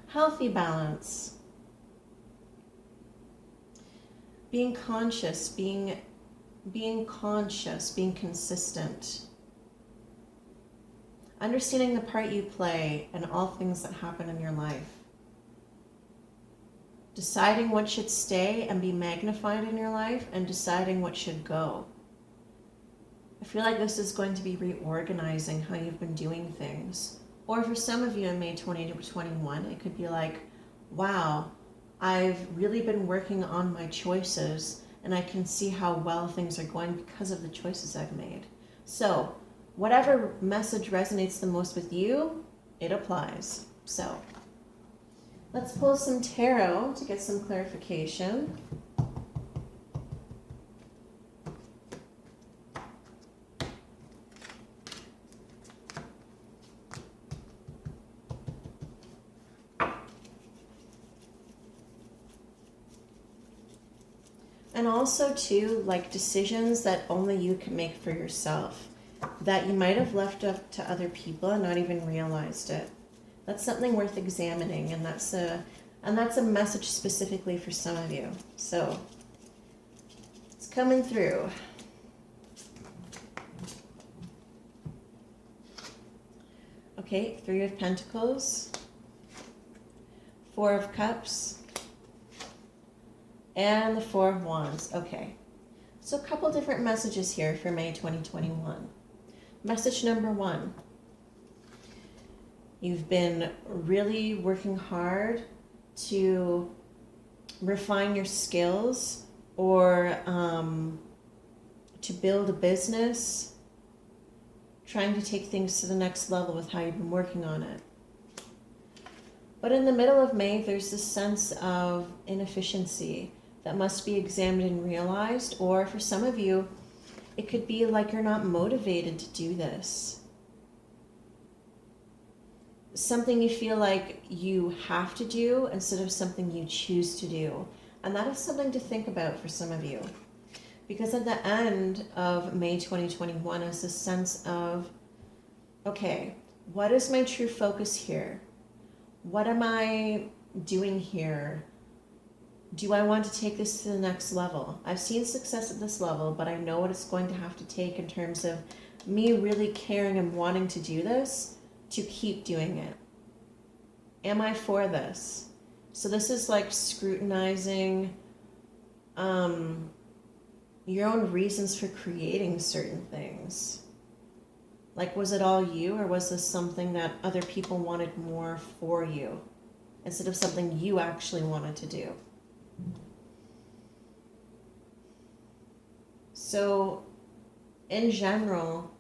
Healthy balance. Being conscious, being conscious, being consistent. Understanding the part you play in all things that happen in your life. Deciding what should stay and be magnified in your life, and deciding what should go. I feel like this is going to be reorganizing how you've been doing things. Or for some of you in May 2021, it could be like, wow, I've really been working on my choices and I can see how well things are going because of the choices I've made. So whatever message resonates the most with you, it applies. So let's pull some tarot to get some clarification. And also too, like decisions that only you can make for yourself, that you might have left up to other people and not even realized it. That's something worth examining, and that's a message specifically for some of you. So it's coming through. Okay, 3 of Pentacles, 4 of Cups, and the 4 of Wands. Okay, so a couple different messages here for May 2021. Message number 1. You've been really working hard to refine your skills or to build a business, trying to take things to the next level with how you've been working on it. But in the middle of May, there's this sense of inefficiency that must be examined and realized, or for some of you, it could be like you're not motivated to do this. Something you feel like you have to do instead of something you choose to do. And that is something to think about for some of you. Because at the end of May 2021 is this sense of, okay, what is my true focus here? What am I doing here? Do I want to take this to the next level? I've seen success at this level, but I know what it's going to have to take in terms of me really caring and wanting to do this to keep doing it. Am I for this? So this is like scrutinizing your own reasons for creating certain things. Like, was it all you, or was this something that other people wanted more for you instead of something you actually wanted to do? So in general,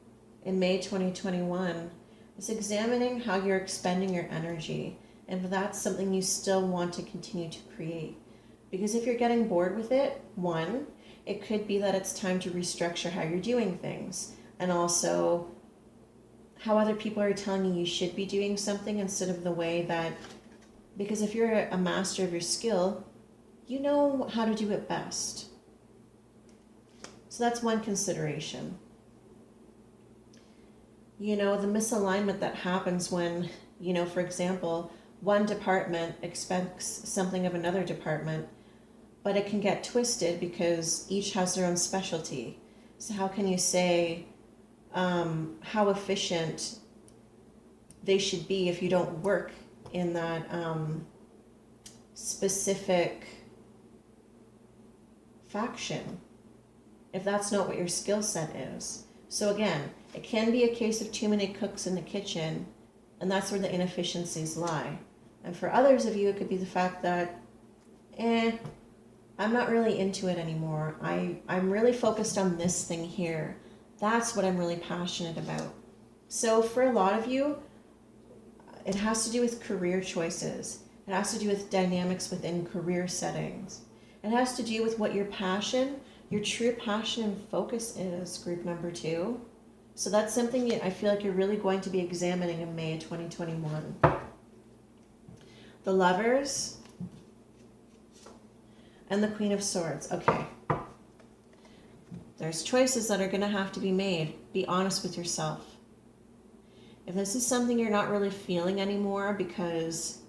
in May 2021, it's examining how you're expending your energy, and if that's something you still want to continue to create. Because if you're getting bored with it, one, it could be that it's time to restructure how you're doing things, and also how other people are telling you you should be doing something instead of the way that, because if you're a master of your skill, you know how to do it best. So that's one consideration. You know, the misalignment that happens when, you know, for example, one department expects something of another department, but it can get twisted because each has their own specialty. So how can you say how efficient they should be if you don't work in that specific faction, if that's not what your skill set is? So again, it can be a case of too many cooks in the kitchen, and that's where the inefficiencies lie. And for others of you, it could be the fact that, I'm not really into it anymore. I'm really focused on this thing here. That's what I'm really passionate about. So for a lot of you, it has to do with career choices. It has to do with dynamics within career settings. It has to do with what your passion, your true passion and focus is, group number 2. So that's something I feel like you're really going to be examining in May 2021. The Lovers and the Queen of Swords. Okay. There's choices that are going to have to be made. Be honest with yourself. If this is something you're not really feeling anymore because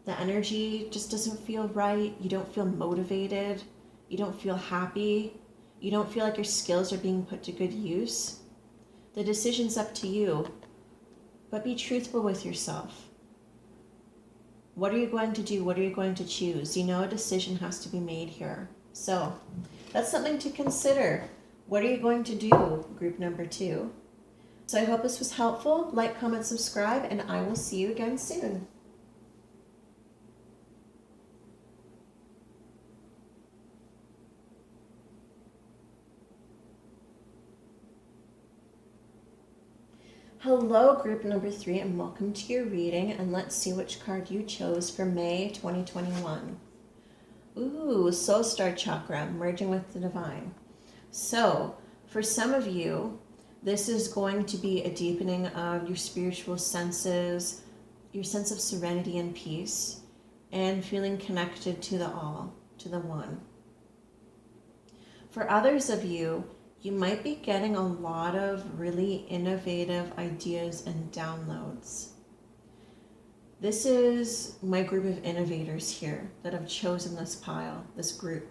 the energy just doesn't feel right, you don't feel motivated, you don't feel happy, you don't feel like your skills are being put to good use, the decision's up to you. But be truthful with yourself. What are you going to do? What are you going to choose? You know, a decision has to be made here. So that's something to consider. What are you going to do, group number 2? So I hope this was helpful. Like, comment, subscribe, and I will see you again soon. Hello, group number 3, and welcome to your reading, and let's see which card you chose for May 2021. Ooh, Soul Star Chakra, merging with the Divine. So, for some of you, this is going to be a deepening of your spiritual senses, your sense of serenity and peace, and feeling connected to the all, to the one. For others of you, you might be getting a lot of really innovative ideas and downloads. This is my group of innovators here that have chosen this pile, this group.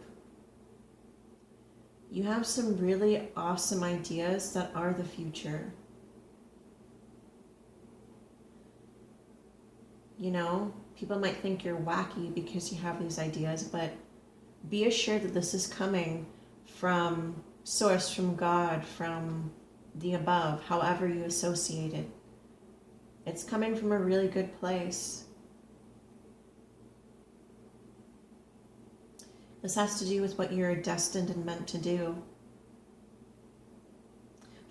You have some really awesome ideas that are the future. You know, people might think you're wacky because you have these ideas, but be assured that this is coming from Source, from God, from the above, however you associate it. It's coming from a really good place. This has to do with what you're destined and meant to do.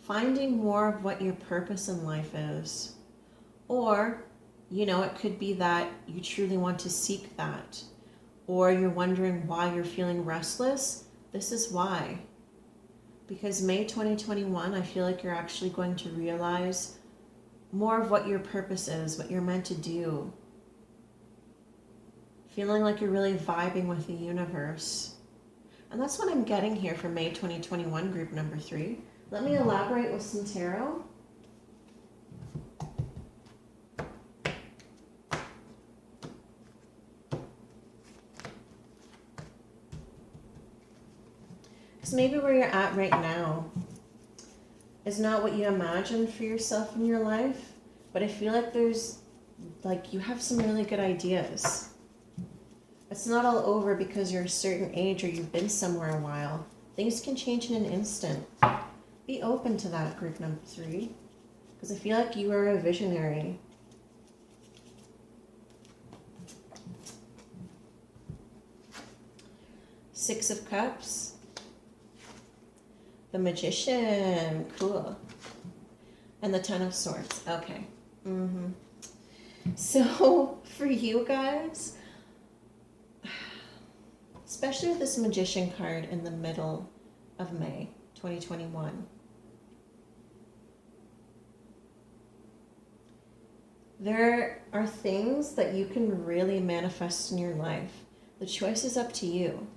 Finding more of what your purpose in life is. Or, it could be that you truly want to seek that. Or you're wondering why you're feeling restless. This is why. Because May 2021, I feel like you're actually going to realize more of what your purpose is, what you're meant to do. Feeling like you're really vibing with the universe. And that's what I'm getting here for May 2021, group number 3. Let me elaborate with some tarot. Because maybe where you're at right now is not what you imagined for yourself in your life, but I feel like you have some really good ideas. It's not all over because you're a certain age or you've been somewhere a while. Things can change in an instant. Be open to that, group number 3, because I feel like you are a visionary. Six of Cups. The Magician. Cool. And the Ten of Swords. Okay. So, for you guys, especially with this Magician card in the middle of May 2021, there are things that you can really manifest in your life. The choice is up to you.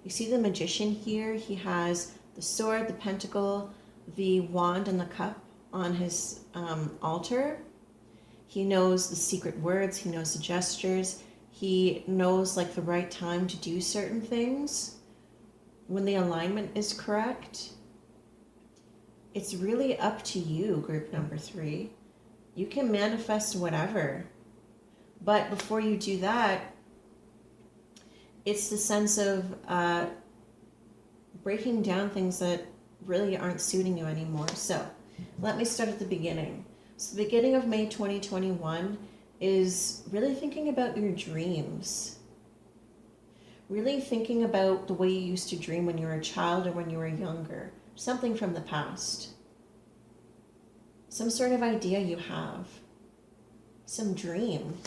You see the Magician here, he has the sword, the pentacle, the wand, and the cup on his altar. He knows the secret words, he knows the gestures, he knows the right time to do certain things. When the alignment is correct, it's really up to you, group number 3. You can manifest whatever. But before you do that, it's the sense of breaking down things that really aren't suiting you anymore. So let me start at the beginning. So the beginning of May 2021 is really thinking about your dreams. Really thinking about the way you used to dream when you were a child or when you were younger. Something from the past. Some sort of idea you have. Some dream.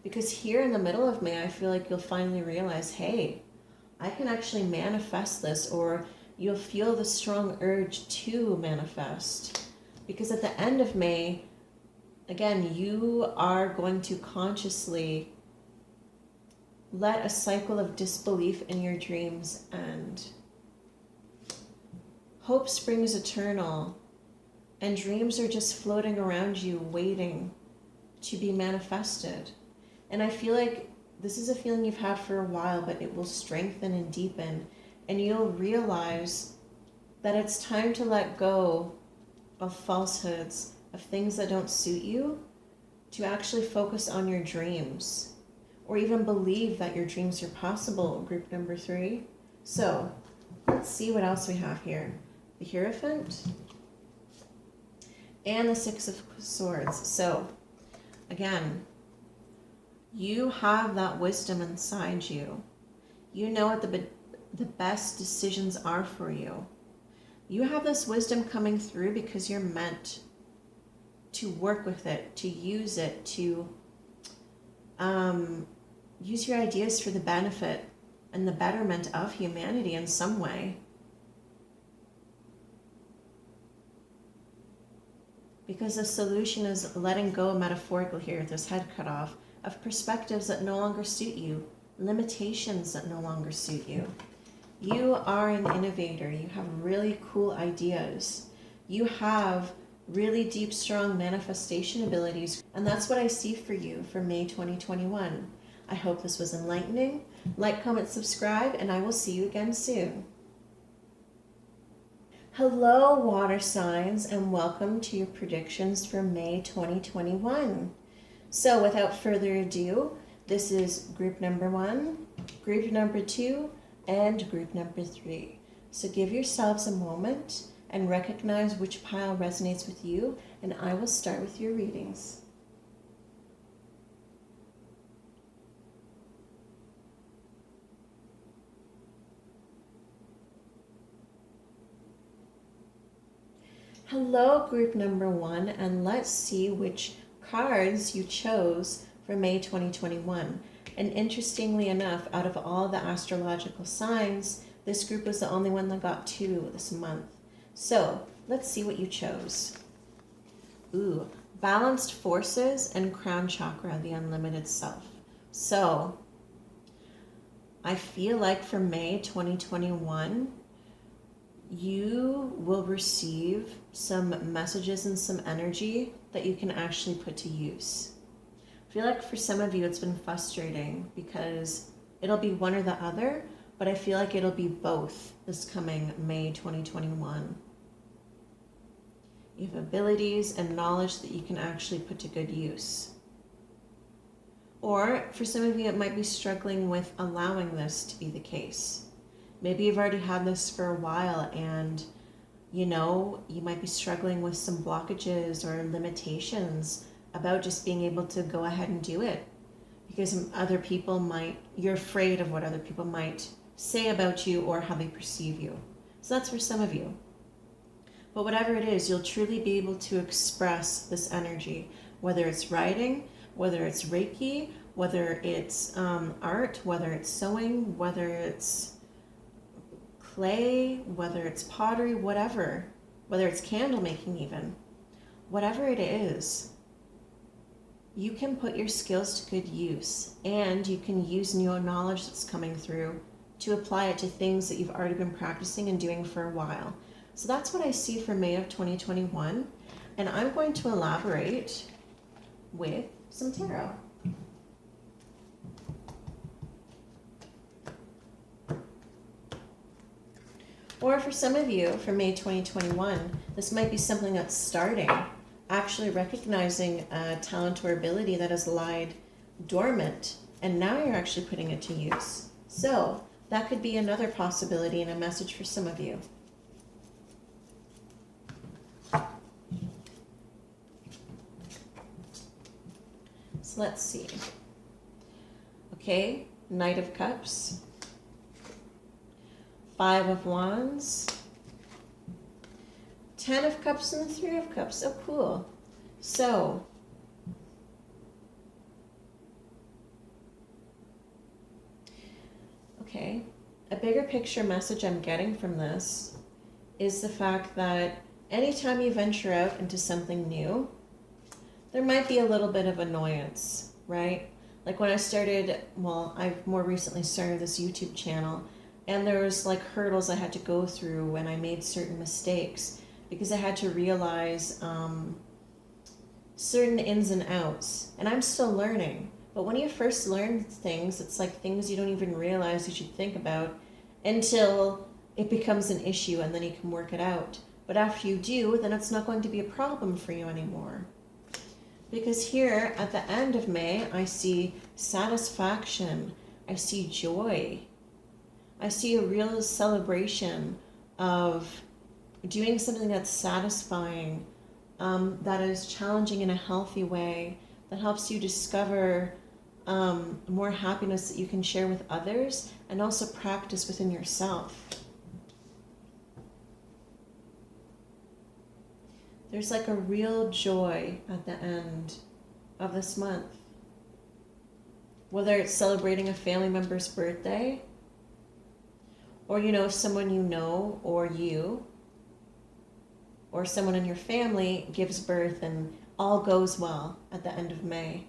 Because here in the middle of May, I feel like you'll finally realize, hey, I can actually manifest this, or you'll feel the strong urge to manifest. Because at the end of May, again, you are going to consciously let a cycle of disbelief in your dreams end. Hope springs eternal, and dreams are just floating around you, waiting to be manifested. And I feel like this is a feeling you've had for a while, but it will strengthen and deepen, and you'll realize that it's time to let go of falsehoods, of things that don't suit you, to actually focus on your dreams, or even believe that your dreams are possible, group number 3. So let's see what else we have here. The Hierophant and the Six of Swords. So again, you have that wisdom inside you. You know what the best decisions are for you. You have this wisdom coming through because you're meant to work with it, to use it, to use your ideas for the benefit and the betterment of humanity in some way. Because the solution is letting go, metaphorical here, with this head cut off, of perspectives that no longer suit you, limitations that no longer suit you. You are an innovator. You have really cool ideas. You have really deep, strong manifestation abilities. And that's what I see for you for May 2021. I hope this was enlightening. Like, comment, subscribe, and I will see you again soon. Hello, water signs, and welcome to your predictions for May 2021. So without further ado, this is group number 1, group number 2, and group number 3. So give yourselves a moment and recognize which pile resonates with you, and I will start with your readings. Hello, group number 1, and let's see which cards you chose for May 2021. And interestingly enough, out of all the astrological signs, this group was the only one that got 2 this month. So let's see what you chose. Ooh, balanced forces and crown chakra, the unlimited self. So I feel like for May 2021, you will receive some messages and some energy that you can actually put to use. I feel like for some of you it's been frustrating because it'll be one or the other, but I feel like it'll be both this coming May 2021. You have abilities and knowledge that you can actually put to good use. Or for some of you, it might be struggling with allowing this to be the case. Maybe you've already had this for a while and, you might be struggling with some blockages or limitations about just being able to go ahead and do it. Because you're afraid of what other people might say about you or how they perceive you. So that's for some of you. But whatever it is, you'll truly be able to express this energy, whether it's writing, whether it's Reiki, whether it's art, whether it's sewing, whether it's clay, whether it's pottery, whatever, whether it's candle making even, whatever it is, you can put your skills to good use, and you can use new knowledge that's coming through to apply it to things that you've already been practicing and doing for a while. So that's what I see for May of 2021, and I'm going to elaborate with some tarot. Or for some of you, for May 2021, this might be something that's starting, actually recognizing a talent or ability that has lied dormant, and now you're actually putting it to use. So that could be another possibility and a message for some of you. So let's see. Okay, Knight of Cups, 5 of Wands, 10 of Cups, and the 3 of Cups. Oh, cool. So, okay, a bigger picture message I'm getting from this is the fact that anytime you venture out into something new, there might be a little bit of annoyance, right? Like when I started, I've more recently started this YouTube channel, and there was like hurdles I had to go through when I made certain mistakes because I had to realize certain ins and outs, and I'm still learning. But when you first learn things, it's like things you don't even realize you should think about until it becomes an issue, and then you can work it out. But after you do, then it's not going to be a problem for you anymore. Because here at the end of May, I see satisfaction, I see joy, I see a real celebration of doing something that's satisfying, that is challenging in a healthy way, that helps you discover more happiness that you can share with others and also practice within yourself. There's like a real joy at the end of this month. Whether it's celebrating a family member's birthday, or someone you know, or you, or someone in your family gives birth and all goes well at the end of May.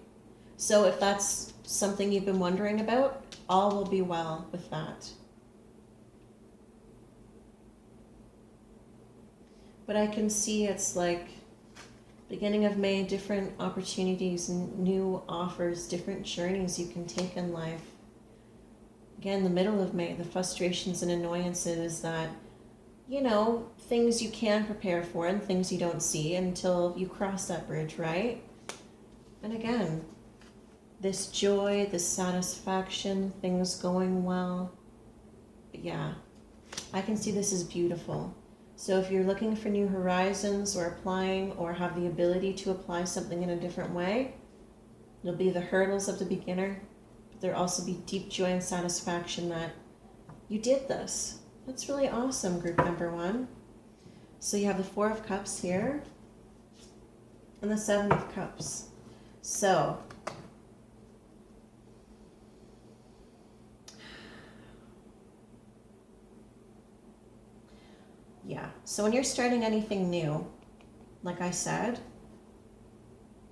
So if that's something you've been wondering about, all will be well with that. But I can see it's like beginning of May, different opportunities and new offers, different journeys you can take in life. Again, the middle of May, the frustrations and annoyances that, things you can prepare for and things you don't see until you cross that bridge, right? And again, this joy, this satisfaction, things going well. But yeah, I can see this as beautiful. So if you're looking for new horizons or applying or have the ability to apply something in a different way, there'll be the hurdles of the beginner, but there'll also be deep joy and satisfaction that you did this. That's really awesome, group number 1. So you have the Four of Cups here and the Seven of Cups. So yeah, so when you're starting anything new, like I said,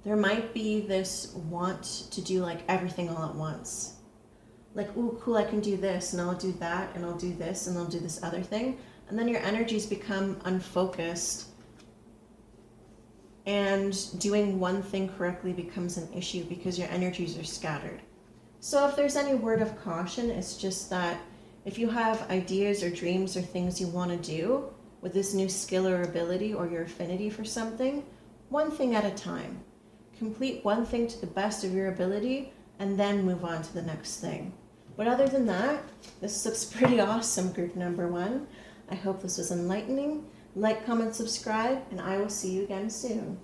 there might be this want to do like everything all at once. Like, ooh, cool, I can do this, and I'll do that, and I'll do this, and I'll do this other thing. And then your energies become unfocused, and doing one thing correctly becomes an issue because your energies are scattered. So if there's any word of caution, it's just that if you have ideas or dreams or things you want to do with this new skill or ability or your affinity for something, one thing at a time. Complete one thing to the best of your ability and then move on to the next thing. But other than that, this looks pretty awesome, group number 1. I hope this was enlightening. Like, comment, subscribe, and I will see you again soon.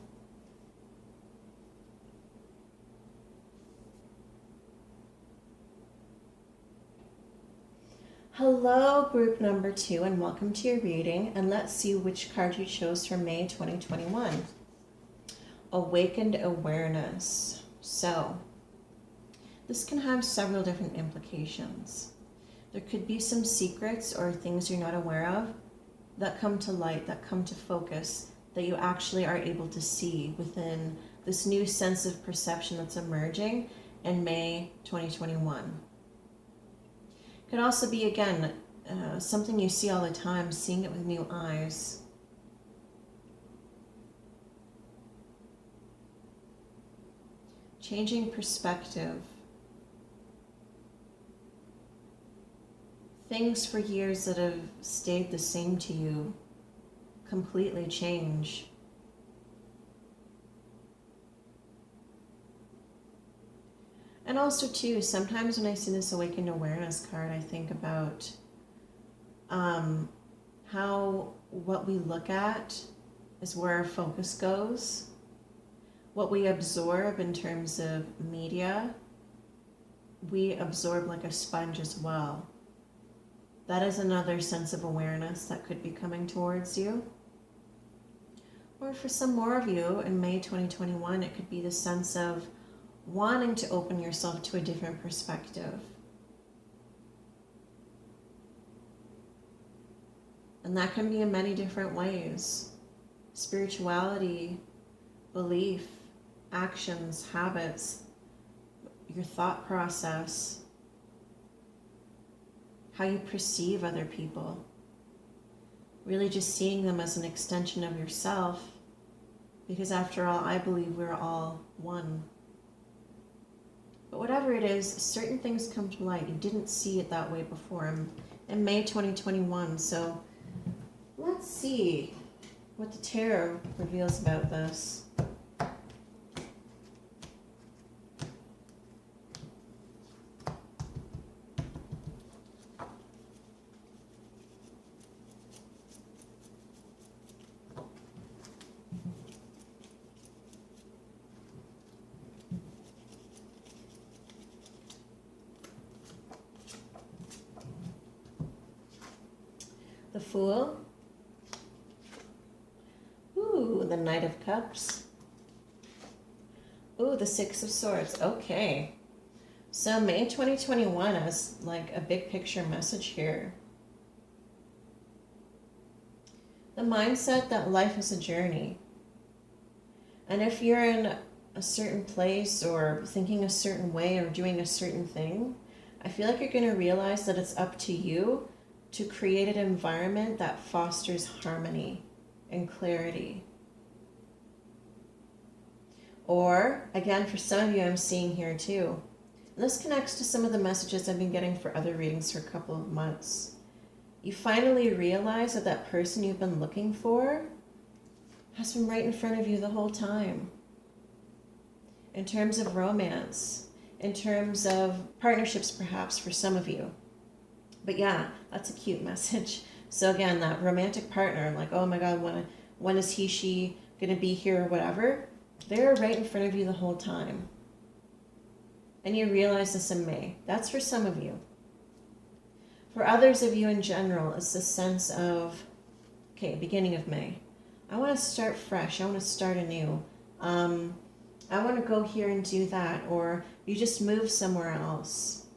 Hello, group number 2, and welcome to your reading. And let's see which card you chose for May 2021. Awakened awareness. So, this can have several different implications. There could be some secrets or things you're not aware of that come to light, that come to focus, that you actually are able to see within this new sense of perception that's emerging in May 2021. It could also be, again, something you see all the time, seeing it with new eyes. Changing perspective. Things for years that have stayed the same to you completely change. And also too, sometimes when I see this awakened awareness card, I think about how what we look at is where our focus goes. What we absorb in terms of media, we absorb like a sponge as well. That is another sense of awareness that could be coming towards you. Or for some more of you in May 2021, it could be the sense of wanting to open yourself to a different perspective. And that can be in many different ways. Spirituality, belief, actions, habits, your thought process, how you perceive other people. Really just seeing them as an extension of yourself, because after all, I believe we're all one. But whatever it is, certain things come to light. You didn't see it that way before in May 2021. So let's see what the tarot reveals about this. The Fool. Ooh, the Knight of Cups. Ooh, the Six of Swords. Okay. So May 2021 is like a big picture message here. The mindset that life is a journey. And if you're in a certain place or thinking a certain way or doing a certain thing, I feel like you're going to realize that it's up to you to create an environment that fosters harmony and clarity. Or, again, for some of you, I'm seeing here too. And this connects to some of the messages I've been getting for other readings for a couple of months. You finally realize that that person you've been looking for has been right in front of you the whole time. In terms of romance, in terms of partnerships perhaps for some of you. But yeah, that's a cute message. So again, that romantic partner, like, oh my God, when is he, she going to be here or whatever? They're right in front of you the whole time. And you realize this in May. That's for some of you. For others of you in general, it's the sense of Okay, beginning of May. I want to start fresh. I want to start anew. I want to go here and do that. Or you just move somewhere else.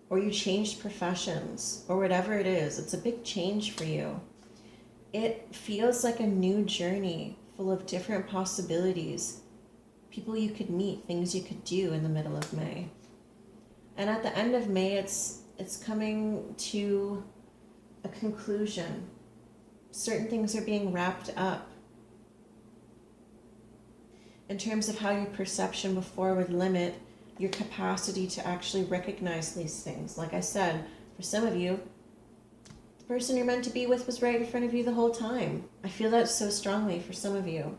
Or you changed professions. Or whatever it is. It's a big change for you. It feels like a new journey full of different possibilities. People you could meet, things you could do in the middle of May. And at the end of May, it's coming to a conclusion. Certain things are being wrapped up. In terms of how your perception before would limit your capacity to actually recognize these things. Like I said, for some of you, the person you're meant to be with was right in front of you the whole time. I feel that so strongly for some of you.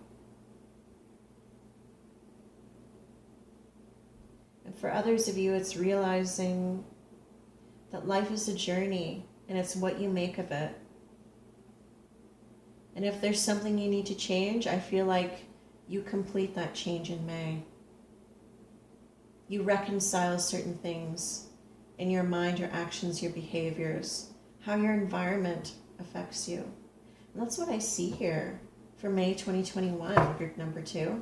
And for others of you, it's realizing that life is a journey and it's what you make of it. And if there's something you need to change, I feel like you complete that change in May. You reconcile certain things in your mind, your actions, your behaviors, how your environment affects you. And that's what I see here for May 2021, group number 2.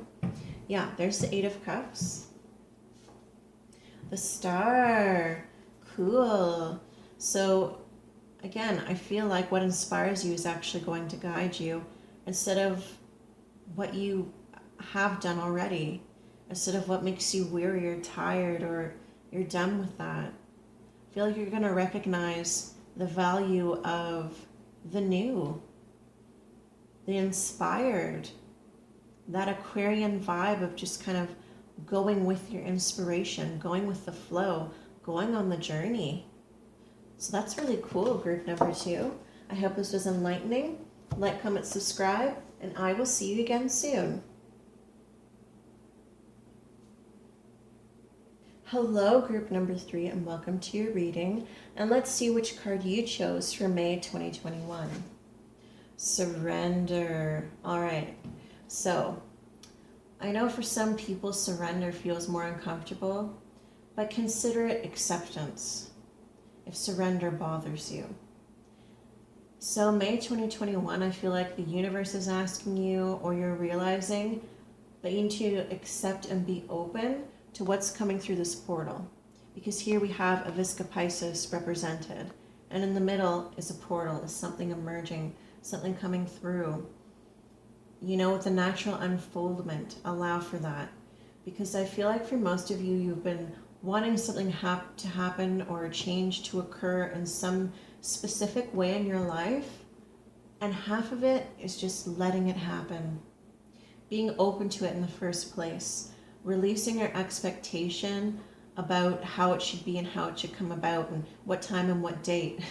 Yeah, there's the 8 of Cups. The Star. Cool. So again, I feel like what inspires you is actually going to guide you instead of what you have done already, instead of what makes you weary or tired or you're done with that. I feel like you're going to recognize the value of the new, the inspired, that Aquarian vibe of just kind of going with your inspiration, going with the flow, going on the journey. So that's really cool, group number 2. I hope this was enlightening. Like, comment, subscribe, and I will see you again soon. Hello, group number 3, and welcome to your reading. And let's see which card you chose for May 2021. Surrender. All right. So, I know for some people surrender feels more uncomfortable, but consider it acceptance if surrender bothers you. So May 2021, I feel like the universe is asking you, or you're realizing that you need to accept and be open to what's coming through this portal. Because here we have a Visca Pisces represented, and in the middle is a portal, is something emerging, something coming through. You know, with the natural unfoldment, allow for that. Because I feel like for most of you, you've been wanting something to happen or a change to occur in some specific way in your life, and half of it is just letting it happen. Being open to it in the first place. Releasing your expectation about how it should be and how it should come about and what time and what date.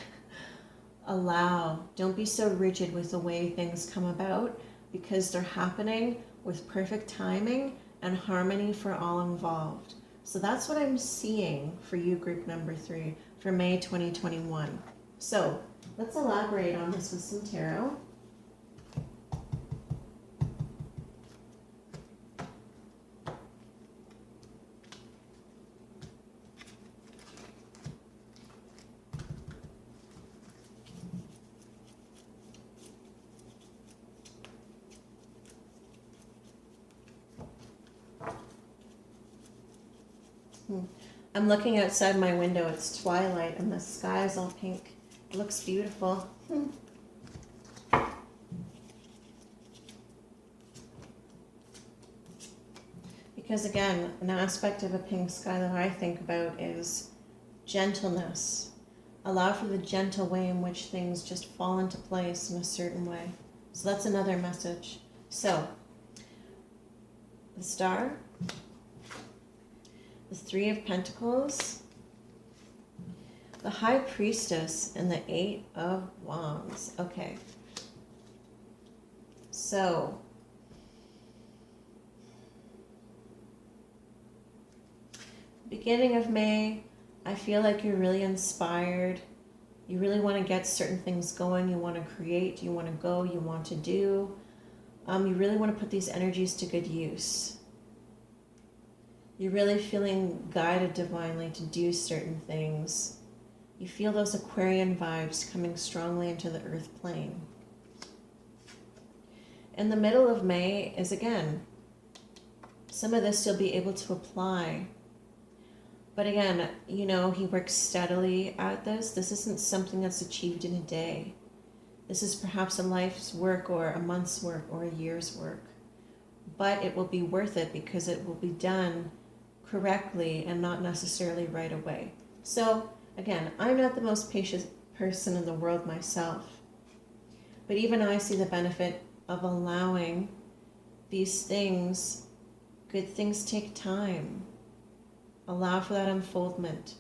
Allow. Don't be so rigid with the way things come about, because they're happening with perfect timing and harmony for all involved. So that's what I'm seeing for you, group number 3, for May 2021. So let's elaborate on this with some tarot. I'm looking outside my window. It's twilight and the sky is all pink. It looks beautiful. Because again, an aspect of a pink sky that I think about is gentleness. Allow for the gentle way in which things just fall into place in a certain way. So that's another message. So, the Star, the 3 of Pentacles, the High Priestess, and the 8 of Wands. Okay. So, beginning of May, I feel like you're really inspired. You really want to get certain things going. You want to create. You want to go. You want to do. You really want to put these energies to good use. You're really feeling guided divinely to do certain things. You feel those Aquarian vibes coming strongly into the earth plane. In the middle of May is, again, some of this you'll be able to apply. But again, you know, he works steadily at this. This isn't something that's achieved in a day. This is perhaps a life's work or a month's work or a year's work. But it will be worth it because it will be done correctly and not necessarily right away. So again, I'm not the most patient person in the world myself. But even I see the benefit of allowing these things. Good things take time. Allow for that unfoldment.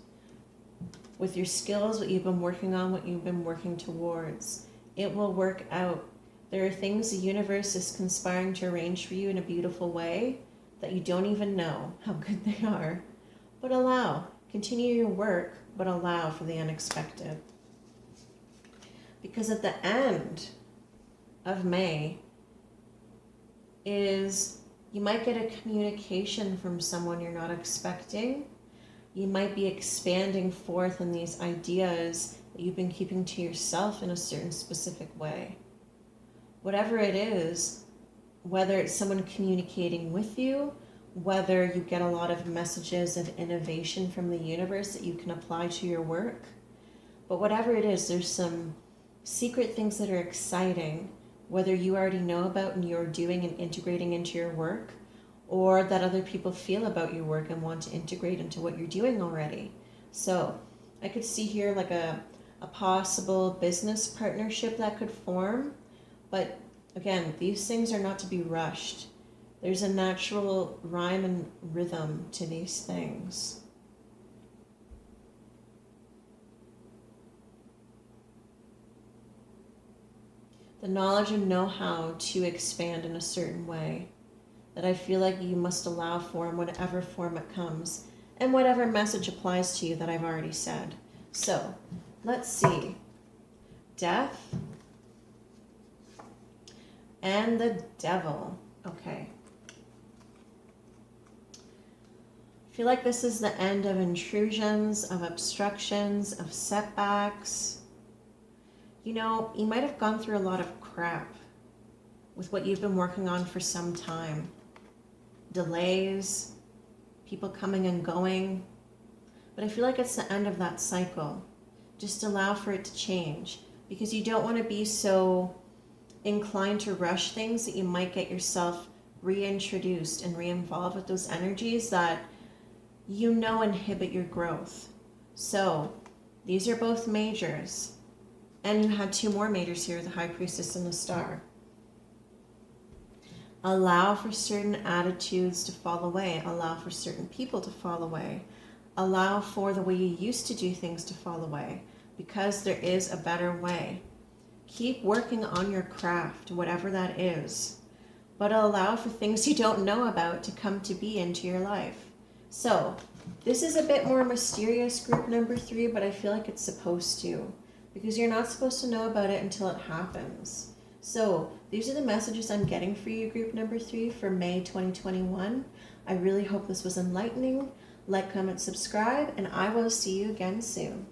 With your skills, what you've been working on, what you've been working towards, it will work out. There are things the universe is conspiring to arrange for you in a beautiful way that you don't even know how good they are. But allow. Continue your work, but allow for the unexpected. Because at the end of May is, you might get a communication from someone you're not expecting. You might be expanding forth in these ideas that you've been keeping to yourself in a certain specific way. Whatever it is, whether it's someone communicating with you, whether you get a lot of messages of innovation from the universe that you can apply to your work, but whatever it is, there's some secret things that are exciting, whether you already know about and you're doing and integrating into your work, or that other people feel about your work and want to integrate into what you're doing already. So I could see here like a possible business partnership that could form. But again, these things are not to be rushed. There's a natural rhyme and rhythm to these things. The knowledge and know-how to expand in a certain way that I feel like you must allow for in whatever form it comes and whatever message applies to you that I've already said. So let's see. Death and the devil. Okay. I feel like this is the end of intrusions, of obstructions, of setbacks. You know, you might have gone through a lot of crap with what you've been working on for some time. Delays, people coming and going. But I feel like it's the end of that cycle. Just allow for it to change, because you don't want to be so inclined to rush things that you might get yourself reintroduced and re-involved with those energies that you know inhibit your growth. So these are both majors. And you had two more majors here, the High Priestess and the Star. Allow for certain attitudes to fall away. Allow for certain people to fall away. Allow for the way you used to do things to fall away, because there is a better way. Keep working on your craft, whatever that is, but allow for things you don't know about to come to be into your life. So this is a bit more mysterious, group number 3, but I feel like it's supposed to, because you're not supposed to know about it until it happens. So these are the messages I'm getting for you, group number 3, for May 2021. I really hope this was enlightening. Like, comment, subscribe, and I will see you again soon.